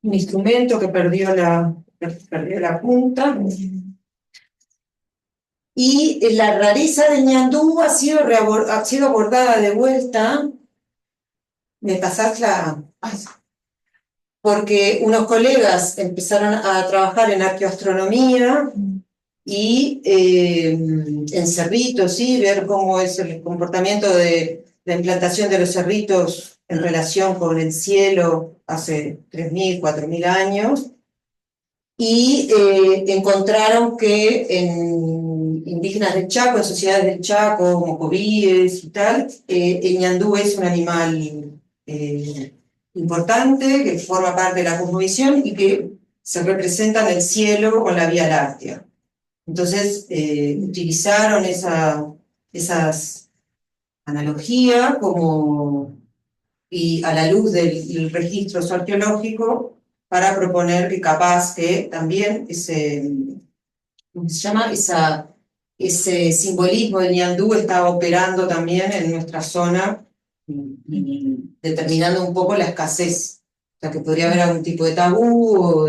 instrumento que perdió la punta. Y la rareza de ñandú ha sido abordada de vuelta. ¿Me pasás la...? Porque unos colegas empezaron a trabajar en arqueoastronomía y en cerritos, ¿sí? Ver cómo es el comportamiento de la implantación de los cerritos en relación con el cielo hace 3.000, 4.000 años. Y encontraron que en indígenas del Chaco, en sociedades del Chaco, mocobíes y tal, el ñandú es un animal importante, que forma parte de la cosmovisión y que se representa en el cielo con la Vía Láctea. Entonces, utilizaron esas analogías y a la luz del registro arqueológico para proponer que capaz que también ¿cómo se llama? Ese simbolismo del ñandú estaba operando también en nuestra zona, determinando un poco la escasez. O sea, que podría haber algún tipo de tabú.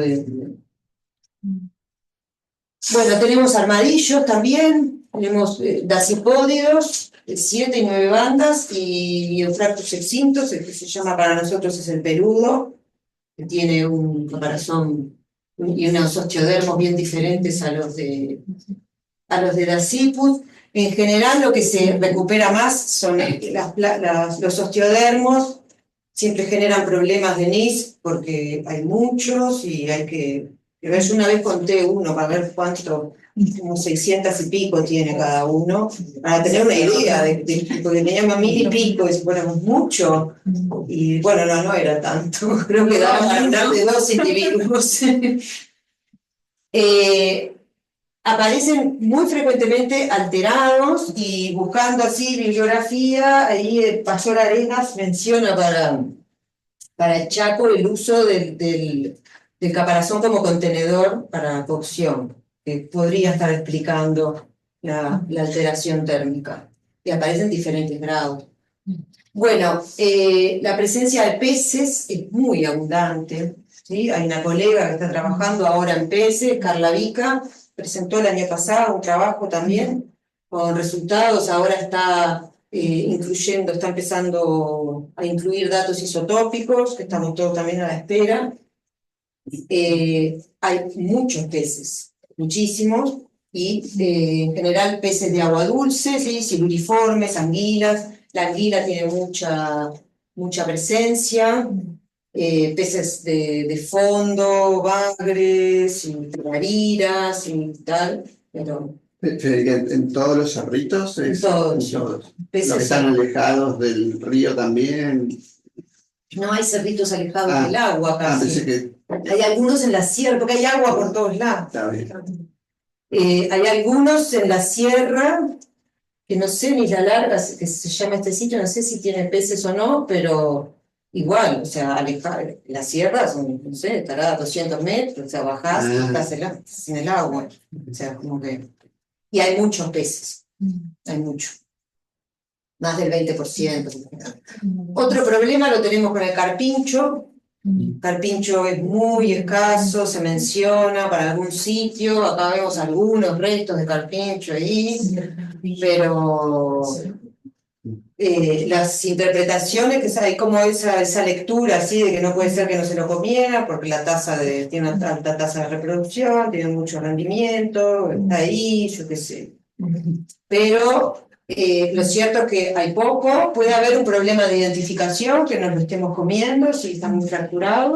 Bueno, tenemos armadillos también, tenemos dacipódidos, 7 y 9 bandas, y Eufractus extinctus, el que se llama para nosotros es el peludo, que tiene un caparazón y unos osteodermos bien diferentes a los de Dasypus. En general lo que se recupera más son los osteodermos, siempre generan problemas de NIS porque hay muchos y hay que ver. Yo una vez conté uno para ver cuánto, como 600 y pico tiene cada uno, para tener una idea, porque teníamos 1.000 y pico, y si fuéramos mucho, y bueno, no era tanto, creo que daba para hablar de 2 individuos. Aparecen muy frecuentemente alterados y buscando así bibliografía, ahí Pastor Arenas menciona para el Chaco el uso del caparazón como contenedor para cocción, que podría estar explicando la alteración térmica, y aparecen diferentes grados. Bueno, la presencia de peces es muy abundante, ¿sí? Hay una colega que está trabajando ahora en peces, Carla Vica, presentó el año pasado un trabajo también con resultados, ahora está está empezando a incluir datos isotópicos, que estamos todos también a la espera. Hay muchos peces, muchísimos, y en general peces de agua dulce, ¿sí? Siluriformes, anguilas. La anguila tiene mucha presencia, peces de fondo, bagres, y mariras y tal, pero... Federica, ¿en todos los cerritos? En todos. Los que están alejados del río también. No hay cerritos alejados del agua casi. Pensé que... Hay algunos en la sierra, porque hay agua por todos lados. Está bien. Hay algunos en la sierra, que no sé ni la larga, que se llama este sitio, no sé si tiene peces o no, pero igual, o sea, la sierra son, no sé, estará a 200 metros, o sea, bajás y estás en el agua. O sea, como que... Y hay muchos peces, hay muchos. Más del 20%. Otro problema lo tenemos con el carpincho. Carpincho es muy escaso, se menciona para algún sitio, acá vemos algunos restos de carpincho ahí, pero las interpretaciones, que hay como esa lectura así de que no puede ser que no se lo comiera, porque tiene una alta tasa de reproducción, tiene mucho rendimiento, está ahí, yo qué sé. Pero lo cierto es que hay poco, puede haber un problema de identificación, que nos lo estemos comiendo, si está muy fracturado,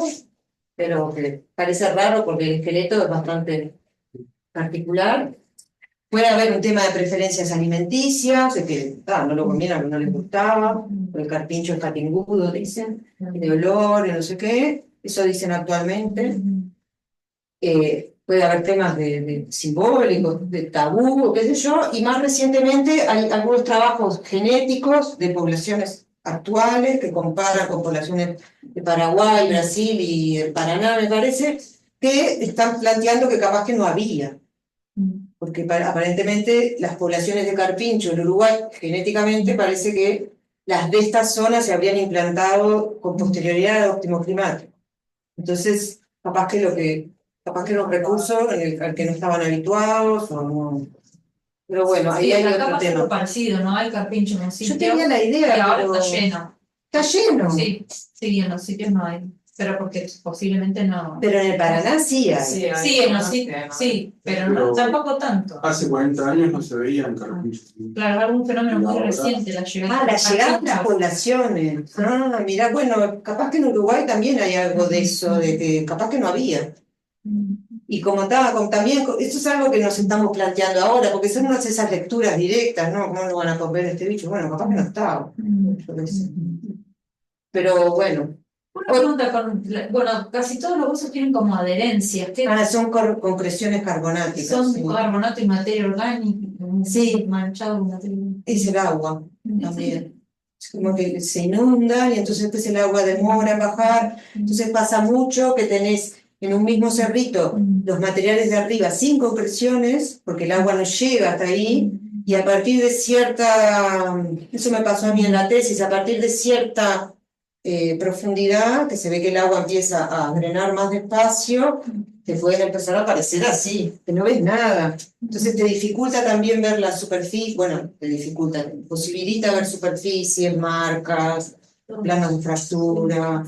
pero que parece raro porque el esqueleto es bastante particular. Puede haber un tema de preferencias alimenticias, de que no lo comieron, que no les gustaba, o el carpincho es catingudo, dicen, de olor, y no sé qué, eso dicen actualmente. Puede haber temas de simbólicos, de tabú, qué sé yo, y más recientemente hay algunos trabajos genéticos de poblaciones actuales que comparan con poblaciones de Paraguay, Brasil y el Paraná, me parece, que están planteando que capaz que no había, porque aparentemente las poblaciones de carpincho en Uruguay genéticamente parece que las de estas zonas se habrían implantado con posterioridad al óptimo climático. Entonces, capaz que los recursos al que no estaban habituados, o no. Pero bueno, ahí hay otro tema. Parecido, ¿no? Hay carpincho en un sitio. Yo tenía la idea, y ahora pero... está lleno. Está lleno. Sí, en los sitios no hay. Pero porque posiblemente no. Pero en el Paraná sí hay. Sí, en los sitios, sí, pero no, tampoco tanto. Hace 40 años no se veían carpinchos. Claro, algún fenómeno muy reciente, la llegada la llegada de las poblaciones. Mirá, bueno, capaz que en Uruguay también hay algo de eso, de que capaz que no había. Y como estaba, también, esto es algo que nos estamos planteando ahora, porque son unas esas lecturas directas, ¿no? ¿Cómo no van a comer este bicho? Bueno, capaz que no estaba. Yo qué sé. Pero bueno. Una pregunta bueno, casi todos los huesos tienen como adherencias. Son concreciones carbonáticas. Son carbonato y materia orgánica. Sí. Manchado de materia. Es el agua también. Es como que se inunda y entonces después el agua demora en bajar. Entonces pasa mucho que tenés en un mismo cerrito los materiales de arriba sin concreciones, porque el agua no llega hasta ahí, y a partir de cierta, eso me pasó a mí en la tesis, a partir de cierta profundidad, que se ve que el agua empieza a drenar más despacio, te pueden empezar a aparecer así, que no ves nada. Entonces te dificulta también ver la superficie, bueno, te dificulta, posibilita ver superficies, marcas, planos de fractura.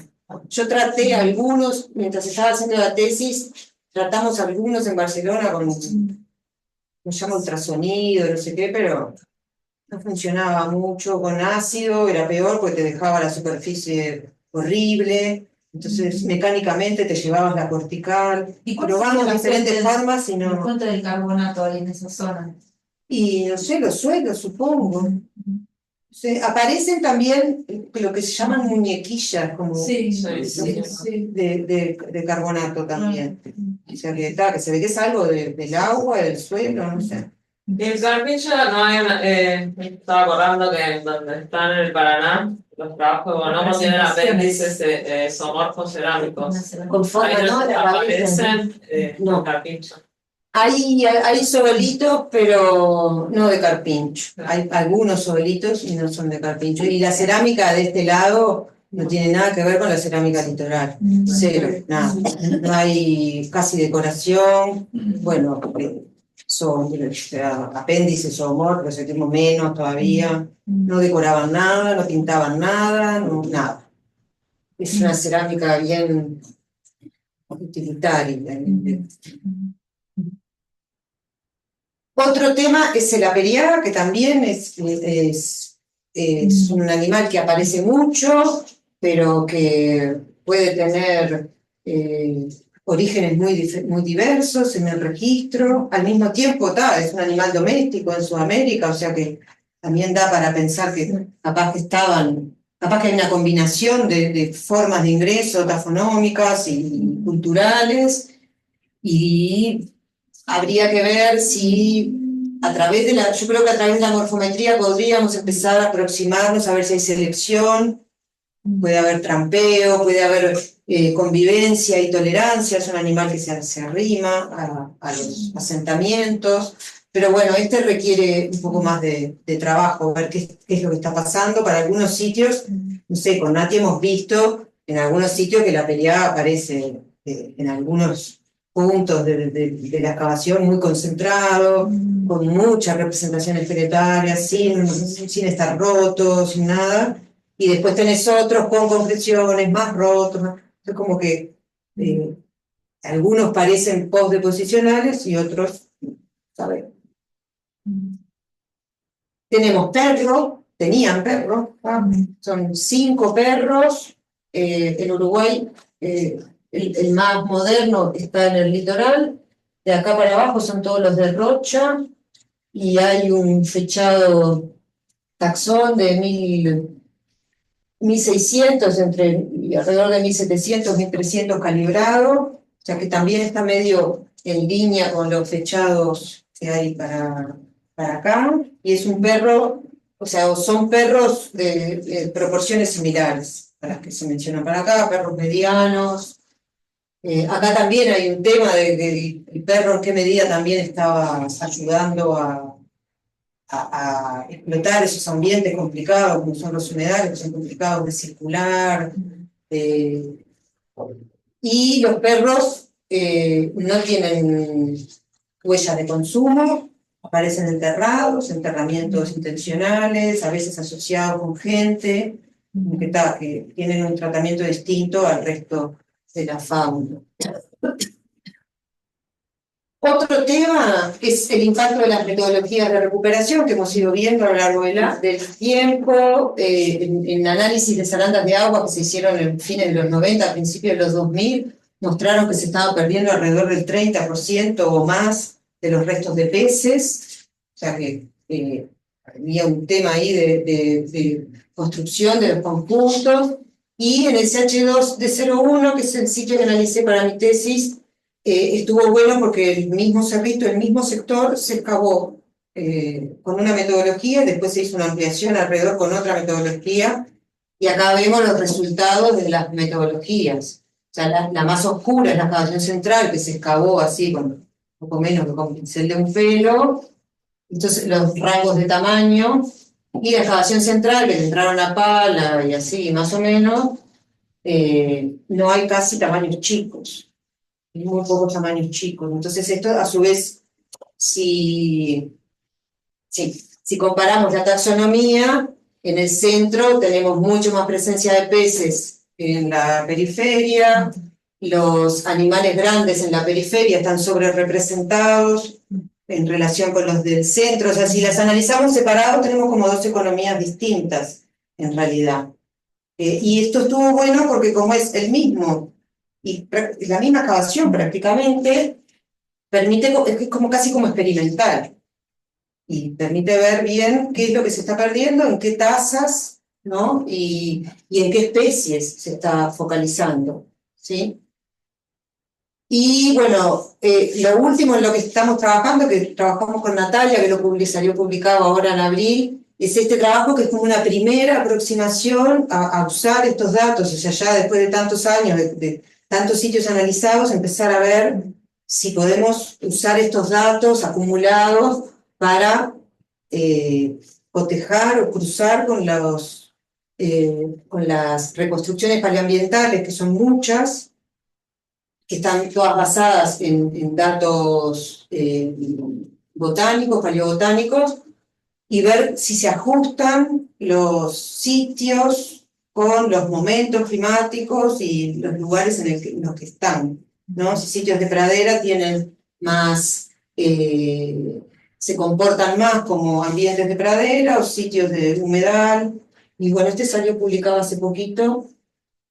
Yo traté algunos, mientras estaba haciendo la tesis, tratamos algunos en Barcelona con, me llama ultrasonido, no sé qué, pero no funcionaba mucho. Con ácido era peor porque te dejaba la superficie horrible. Entonces, mecánicamente te llevabas la cortical. ¿Y probamos diferentes formas y no. ¿Cuánto del carbonato hay en esa zona? Y no sé, los suelos, supongo. Aparecen también lo que se llaman muñequillas, como de carbonato también. O sea, que se ve que es algo del agua, del suelo, no sé. Y el carpincho no hay me estaba acordando que donde están en el Paraná, los trabajos de Bonomo tienen apéndices zoomorfos cerámicos. Con forma, Ahí ¿no? aparecen No. carpincho. Hay sobolitos, pero no de carpincho. Hay algunos sobolitos y no son de carpincho. Y la cerámica de este lado no tiene nada que ver con la cerámica litoral. Cero, nada. No hay casi decoración. Bueno, son apéndices o zoomorfos, sentimos menos todavía. No decoraban nada, no pintaban nada, nada. Es una cerámica bien utilitaria. Otro tema es el aperiá, que también es un animal que aparece mucho, pero que puede tener orígenes muy diversos en el registro. Al mismo tiempo, es un animal doméstico en Sudamérica, o sea que también da para pensar que capaz que hay una combinación de formas de ingreso taxonómicas y culturales, y habría que ver si yo creo que a través de la morfometría podríamos empezar a aproximarnos a ver si hay selección, puede haber trampeo, puede haber convivencia y tolerancia, es un animal que se arrima a los asentamientos, pero bueno, requiere un poco más de trabajo, ver qué es lo que está pasando. Para algunos sitios, no sé, con Nati hemos visto en algunos sitios que la pelea aparece en algunos puntos de la excavación muy concentrado, con mucha representación esqueletaria, sin estar rotos, sin nada, y después tenés otros con concreciones más rotos, es como que algunos parecen postdeposicionales y otros, ¿sabes? Tenemos tenían perros, son 5 perros, en Uruguay el más moderno está en el litoral, de acá para abajo son todos los de Rocha, y hay un fechado taxón de 1600, alrededor de 1700, 1300 calibrado, o sea que también está medio en línea con los fechados que hay para acá, y es un perro, o sea, son perros de proporciones similares a las que se mencionan para acá, perros medianos. Acá también hay un tema de el perro en qué medida también estaba ayudando a explotar esos ambientes complicados, como son los humedales, que son complicados de circular. Y los perros no tienen huellas de consumo, aparecen enterrados, enterramientos intencionales, a veces asociados con gente, que tienen un tratamiento distinto al resto de la fauna. Otro tema es el impacto de las metodologías de recuperación que hemos ido viendo a lo largo del tiempo, en análisis de zarandas de agua que se hicieron en fines de los 90, a principios de los 2000, mostraron que se estaba perdiendo alrededor del 30% o más de los restos de peces, o sea que había un tema ahí de construcción de los conjuntos, y en el CH2 de 01, que es el sitio que analicé para mi tesis, estuvo bueno porque el mismo cerrito, el mismo sector, se excavó con una metodología y después se hizo una ampliación alrededor con otra metodología, y acá vemos los resultados de las metodologías. O sea, la más oscura es la excavación central, que se excavó así, con un poco menos que con pincel de un pelo, entonces los rangos de tamaño, y la excavación central, que entraron a pala y así, más o menos, no hay casi tamaños chicos. Muy pocos tamaños chicos. Entonces esto, a su vez, si comparamos la taxonomía, en el centro tenemos mucho más presencia de peces en la periferia, los animales grandes en la periferia están sobre representados en relación con los del centro. O sea, si las analizamos separados, tenemos como dos economías distintas, en realidad. Y esto estuvo bueno porque como es el mismo, y la misma excavación prácticamente, es como casi como experimental, y permite ver bien qué es lo que se está perdiendo, en qué tasas, ¿no? Y en qué especies se está focalizando, ¿sí? Y bueno, lo último en lo que estamos trabajando, que trabajamos con Natalia, que salió publicado ahora en abril, es este trabajo que es como una primera aproximación a usar estos datos, o sea, ya después de tantos años, de tantos sitios analizados, empezar a ver si podemos usar estos datos acumulados para cotejar o cruzar con las reconstrucciones paleoambientales, que son muchas, que están todas basadas en datos botánicos, paleobotánicos, y ver si se ajustan los sitios con los momentos climáticos y los lugares en los que están, ¿no? Si sitios de pradera tienen más, se comportan más como ambientes de pradera, o sitios de humedal. Y bueno, este salió publicado hace poquito,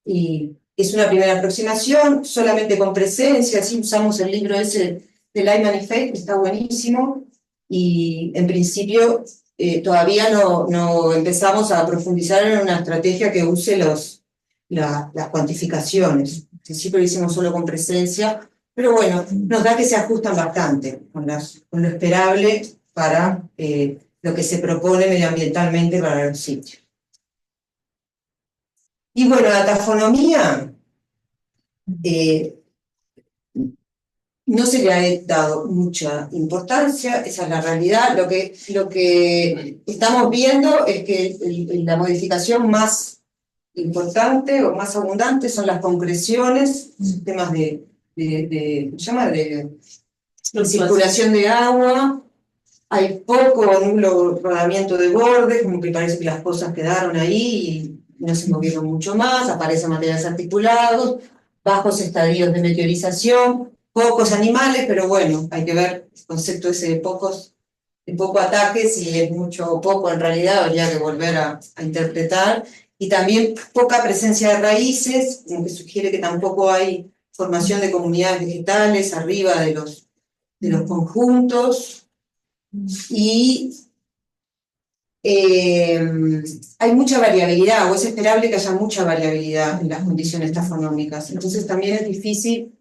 y es una primera aproximación, solamente con presencia, así usamos el libro ese de Lyman y Fate, que está buenísimo, y en principio todavía no empezamos a profundizar en una estrategia que use las cuantificaciones. En principio lo hicimos solo con presencia, pero bueno, nos da que se ajustan bastante con lo esperable para lo que se propone medioambientalmente para los sitios. Y bueno, la taxonomía no se le ha dado mucha importancia, esa es la realidad. Lo que estamos viendo es que la modificación más importante o más abundante son las concreciones, sistemas de circulación de agua. Hay poco o nulo rodamiento de bordes, como que parece que las cosas quedaron ahí y no se movieron mucho más. Aparecen materiales articulados, bajos estadios de meteorización, pocos animales, pero bueno, hay que ver el concepto ese de poco ataque, si es mucho o poco en realidad, habría que volver a interpretar. Y también poca presencia de raíces, que sugiere que tampoco hay formación de comunidades vegetales arriba de los conjuntos, y hay mucha variabilidad, o es esperable que haya mucha variabilidad en las condiciones taxonómicas. Entonces también es difícil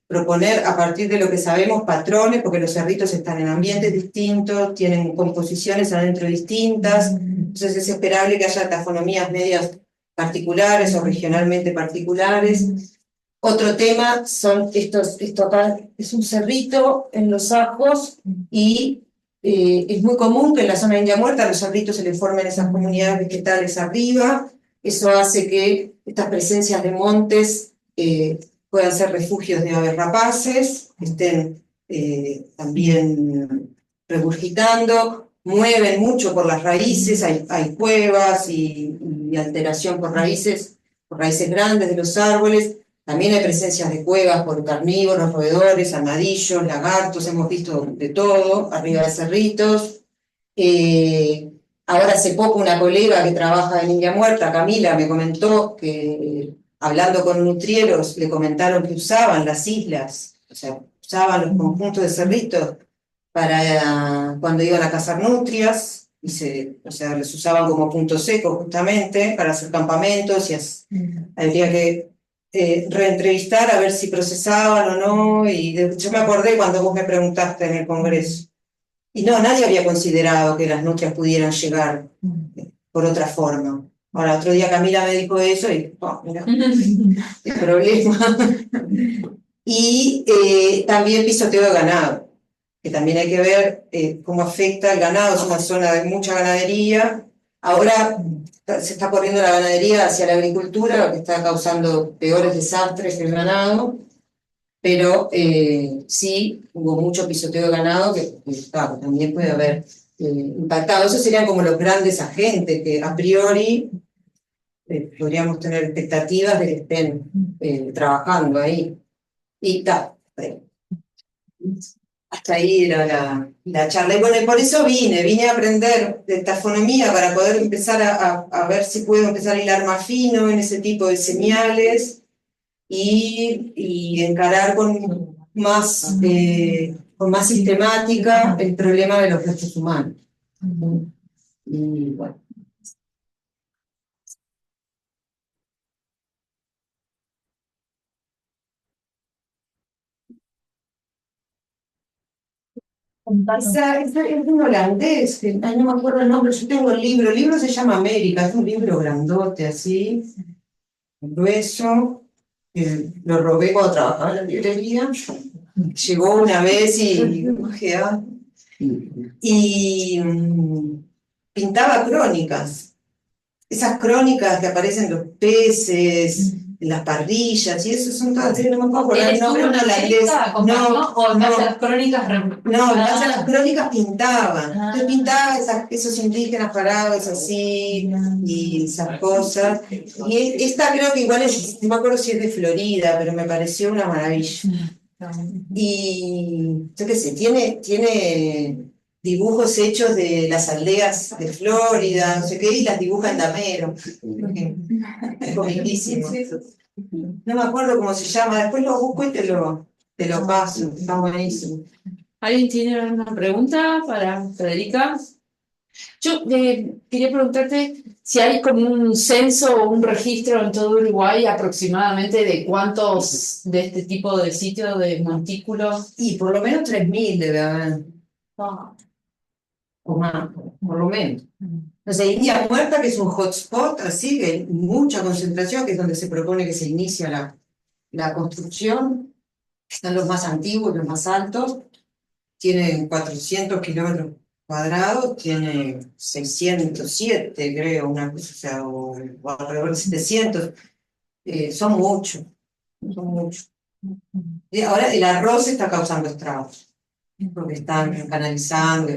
proponer a partir de lo que sabemos patrones, porque los cerritos están en ambientes distintos, tienen composiciones adentro distintas, entonces es esperable que haya taxonomías medias particulares o regionalmente particulares. Otro tema son esto acá es un cerrito en Los Ajos, y es muy común que en la zona de India Muerta a los cerritos se les formen esas comunidades vegetales arriba. Eso hace que estas presencias de montes puedan ser refugios de aves rapaces, que estén también regurgitando, mueven mucho por las raíces, hay cuevas y alteración por raíces grandes de los árboles. También hay presencias de cuevas por carnívoros, roedores, armadillos, lagartos, hemos visto de todo, arriba de cerritos. Ahora hace poco una colega que trabaja en India Muerta, Camila, me comentó que hablando con nutrieros le comentaron que usaban las islas, o sea, usaban los conjuntos de cerritos para cuando iban a cazar nutrias, o sea, los usaban como punto seco justamente para hacer campamentos, y habría que reentrevistar a ver si procesaban o no, y yo me acordé cuando vos me preguntaste en el Congreso, y no, nadie había considerado que las nutrias pudieran llegar por otra forma. Ahora, otro día Camila me dijo eso y, mira, qué problema. Y también pisoteo de ganado, que también hay que ver cómo afecta el ganado, es una zona de mucha ganadería. Ahora se está corriendo la ganadería hacia la agricultura, lo que está causando peores desastres que el ganado, pero sí hubo mucho pisoteo de ganado que también puede haber impactado. Esos serían como los grandes agentes que a priori podríamos tener expectativas de que estén trabajando ahí. Y hasta ahí era la charla. Y bueno, y por eso vine a aprender de taxonomía para poder empezar a ver si puedo empezar a hilar más fino en ese tipo de señales y encarar con más sistemática el problema de los restos humanos. Y bueno. Es un holandés, que no me acuerdo el nombre, yo tengo el libro se llama América, es un libro grandote así, grueso, lo robé cuando trabajaba en la librería, llegó una vez y pintaba crónicas, esas crónicas que aparecen los peces, en las parrillas, y eso son todas, no me puedo acordar el nombre, las crónicas. No, las crónicas pintaban. Entonces pintaba esos indígenas parados así, y esas cosas. Y esta creo que igual no me acuerdo si es de Florida, pero me pareció una maravilla. Y yo qué sé, tiene dibujos hechos de las aldeas de Florida, no sé qué, y las dibuja en damero. Es comiquísimo. No me acuerdo cómo se llama, después lo busco y te lo paso, está buenísimo. ¿Alguien tiene alguna pregunta para Federica? Yo quería preguntarte si hay como un censo o un registro en todo Uruguay aproximadamente de cuántos de este tipo de sitios de montículos. Y por lo menos 3.000 debe haber. O más, por lo menos. O sea, India Muerta, que es un hotspot, así que hay mucha concentración, que es donde se propone que se inicia la construcción. Están los más antiguos, los más altos. Tienen 400 kilómetros cuadrados, tiene 607, creo, una cosa, o sea, o alrededor de 700. Son muchos. Y ahora el arroz está causando estragos, porque están canalizando,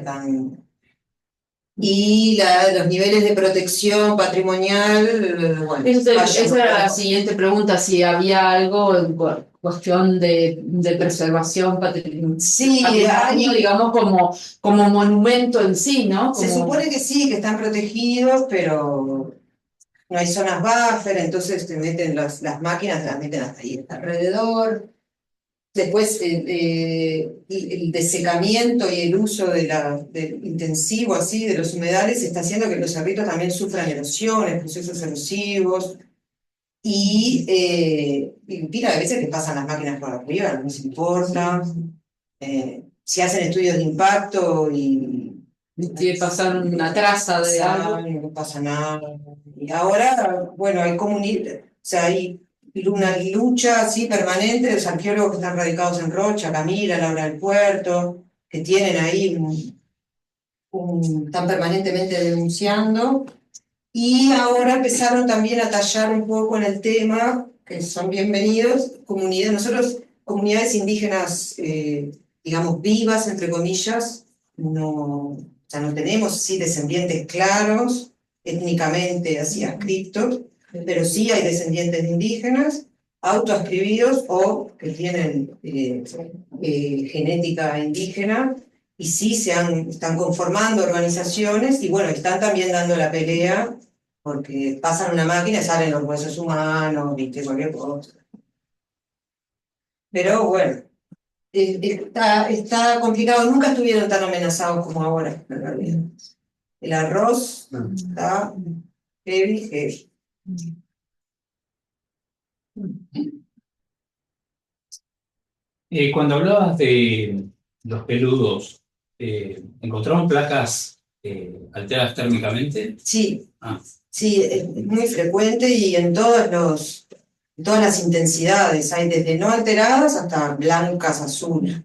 y los niveles de protección patrimonial, bueno, Esa era la siguiente pregunta, si había algo en cuestión de preservación patrimonial, sí, digamos como monumento en sí, ¿no? Se supone que sí, que están protegidos, pero no hay zonas buffer, entonces te meten las máquinas, te las meten hasta ahí alrededor. Después el desecamiento y el uso intensivo así de los humedales está haciendo que los cerritos también sufran erosiones, procesos erosivos. Y mira, a veces que pasan las máquinas por arriba, no les importa. Si hacen estudios de impacto y pasar una traza de algo. no pasa nada. Y ahora, bueno, hay comunidad, o sea, hay una lucha así permanente de los arqueólogos que están radicados en Rocha, Camila, Laura del Puerto, que tienen ahí están permanentemente denunciando. Y ahora empezaron también a tallar un poco en el tema, que son bienvenidos, comunidades indígenas, digamos, vivas, entre comillas, o sea, no tenemos sí descendientes claros, étnicamente así adscriptos, pero sí hay descendientes de indígenas, autoascribidos o que tienen genética indígena, y sí están conformando organizaciones, y bueno, están también dando la pelea, porque pasan una máquina y salen los huesos humanos, viste, cualquier cosa. Pero bueno, está complicado, nunca estuvieron tan amenazados como ahora, en realidad. El arroz está heavy. Cuando hablabas de los peludos, ¿encontraron placas alteradas térmicamente? Sí, Ah. sí, es muy frecuente y en todas las intensidades, hay desde no alteradas hasta blancas, azules.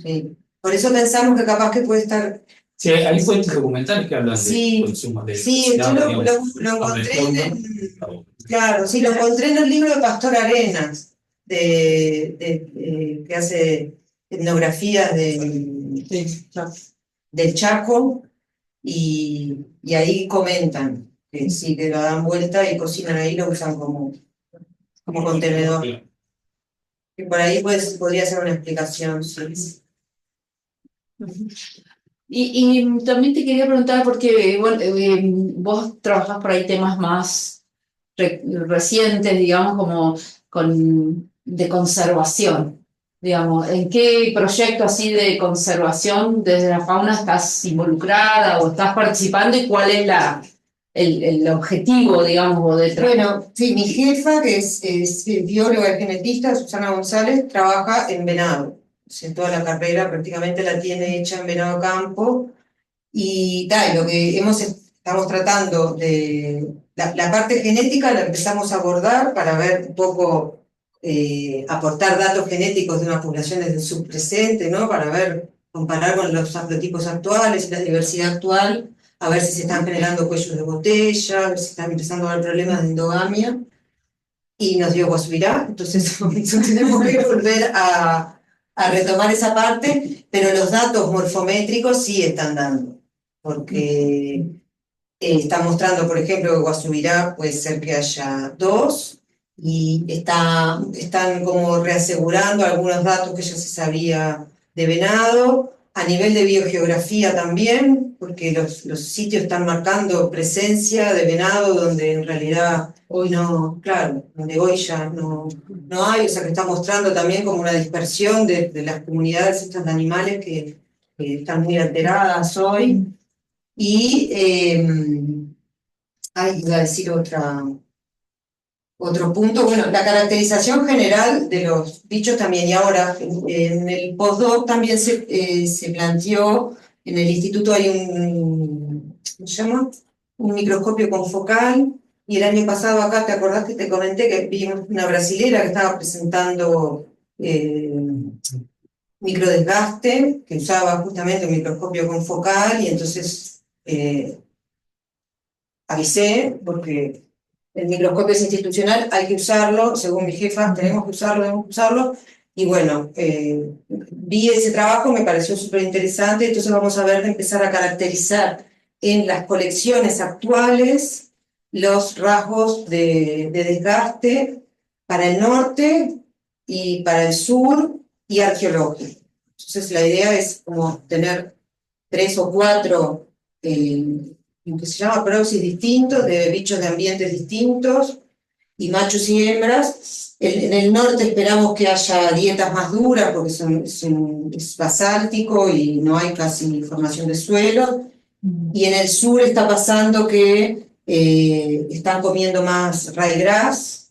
Sí. Por eso pensamos que capaz que puede estar... Sí, hay fuentes documentales que hablan Sí, de consumo de... sí, yo lo encontré claro, sí, lo encontré en el libro de Pastor Arenas, que hace etnografías del Chaco, y ahí comentan que sí, que lo dan vuelta y cocinan ahí, lo usan como contenedor. Y por ahí podría ser una explicación, sí. Y también te quería preguntar, porque bueno, vos trabajás por ahí temas más recientes, digamos, como de conservación, digamos. ¿En qué proyecto así de conservación desde la fauna estás involucrada o estás participando y cuál es el objetivo, digamos, de trabajo? Bueno, sí, mi jefa, que es bióloga y genetista, Susana González, trabaja en venado. En toda la carrera prácticamente la tiene hecha en venado campo. Y lo que estamos tratando de... La parte genética la empezamos a abordar para ver un poco, aportar datos genéticos de unas poblaciones del subpresente, ¿no? Para comparar con los haplotipos actuales y la diversidad actual, a ver si se están generando cuellos de botella, a ver si están empezando a haber problemas de endogamia. Y nos dio Guasubirá, entonces tenemos que volver a retomar esa parte, pero los datos morfométricos sí están dando, porque está mostrando, por ejemplo, que Guasubirá puede ser que haya dos, y están como reasegurando algunos datos que ya se sabía de venado, a nivel de biogeografía también, porque los sitios están marcando presencia de venado donde en realidad hoy no, claro, donde hoy ya no hay, o sea que está mostrando también como una dispersión de las comunidades estas de animales que están muy alteradas hoy. Y iba a decir otro punto, bueno, la caracterización general de los bichos también, y ahora en el postdoc también se planteó, en el instituto hay ¿cómo se llama? Un microscopio confocal, y el año pasado acá, ¿te acordás que te comenté que vi una brasilera que estaba presentando microdesgaste, que usaba justamente un microscopio confocal, y entonces avisé, porque el microscopio es institucional, hay que usarlo, según mi jefa, tenemos que usarlo, y bueno, vi ese trabajo, me pareció súper interesante, entonces vamos a ver de empezar a caracterizar en las colecciones actuales los rasgos de desgaste para el norte y para el sur y arqueológico. Entonces la idea es como tener 3 o 4 lo que se llama proxys distintos, de bichos de ambientes distintos, y machos y hembras. En el norte esperamos que haya dietas más duras, porque es basáltico y no hay casi formación de suelo. Y en el sur está pasando que están comiendo más ryegrass,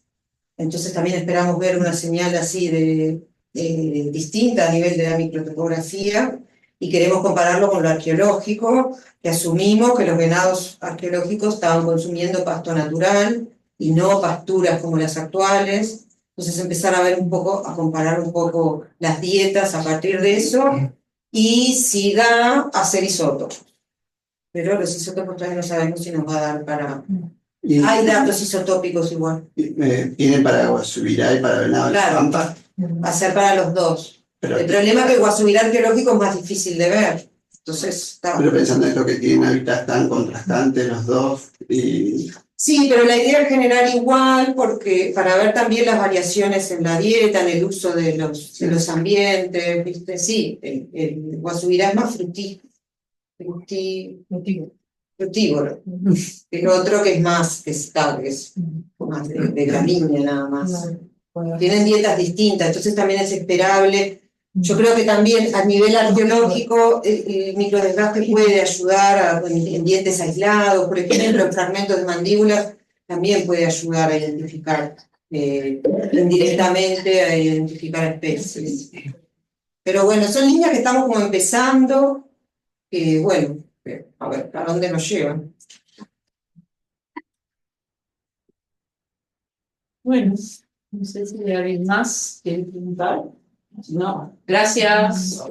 entonces también esperamos ver una señal así distinta a nivel de la microtopografía, y queremos compararlo con lo arqueológico, que asumimos que los venados arqueológicos estaban consumiendo pasto natural y no pasturas como las actuales. Entonces empezar a ver un poco, a comparar un poco las dietas a partir de eso, y si da hacer isótopos. Pero los isótopos todavía no sabemos si nos va a dar para... Hay datos isotópicos igual. ¿Tienen para Guasubirá y para Venado de Claro. Pampa? Va a ser para los dos. Pero, el problema es que el Guasubirá arqueológico es más difícil de ver. Entonces, pero pensando en lo que tienen hábitats tan contrastantes los dos. Sí, pero la idea es generar igual, porque para ver también las variaciones en la dieta, en el uso de los ambientes, ¿viste? Sí, el Guasubirá es más frutívoro. El otro que es más, que es más de gramínea nada más. Tienen dietas distintas, entonces también es esperable. Yo creo que también a nivel arqueológico el microdesgaste puede ayudar en dientes aislados, por ejemplo, en fragmentos de mandíbulas, también puede ayudar a identificar indirectamente, a identificar especies. Pero bueno, son líneas que estamos como empezando, bueno, a ver, ¿a dónde nos llevan? Bueno, no sé si hay alguien más quiere preguntar. No, gracias.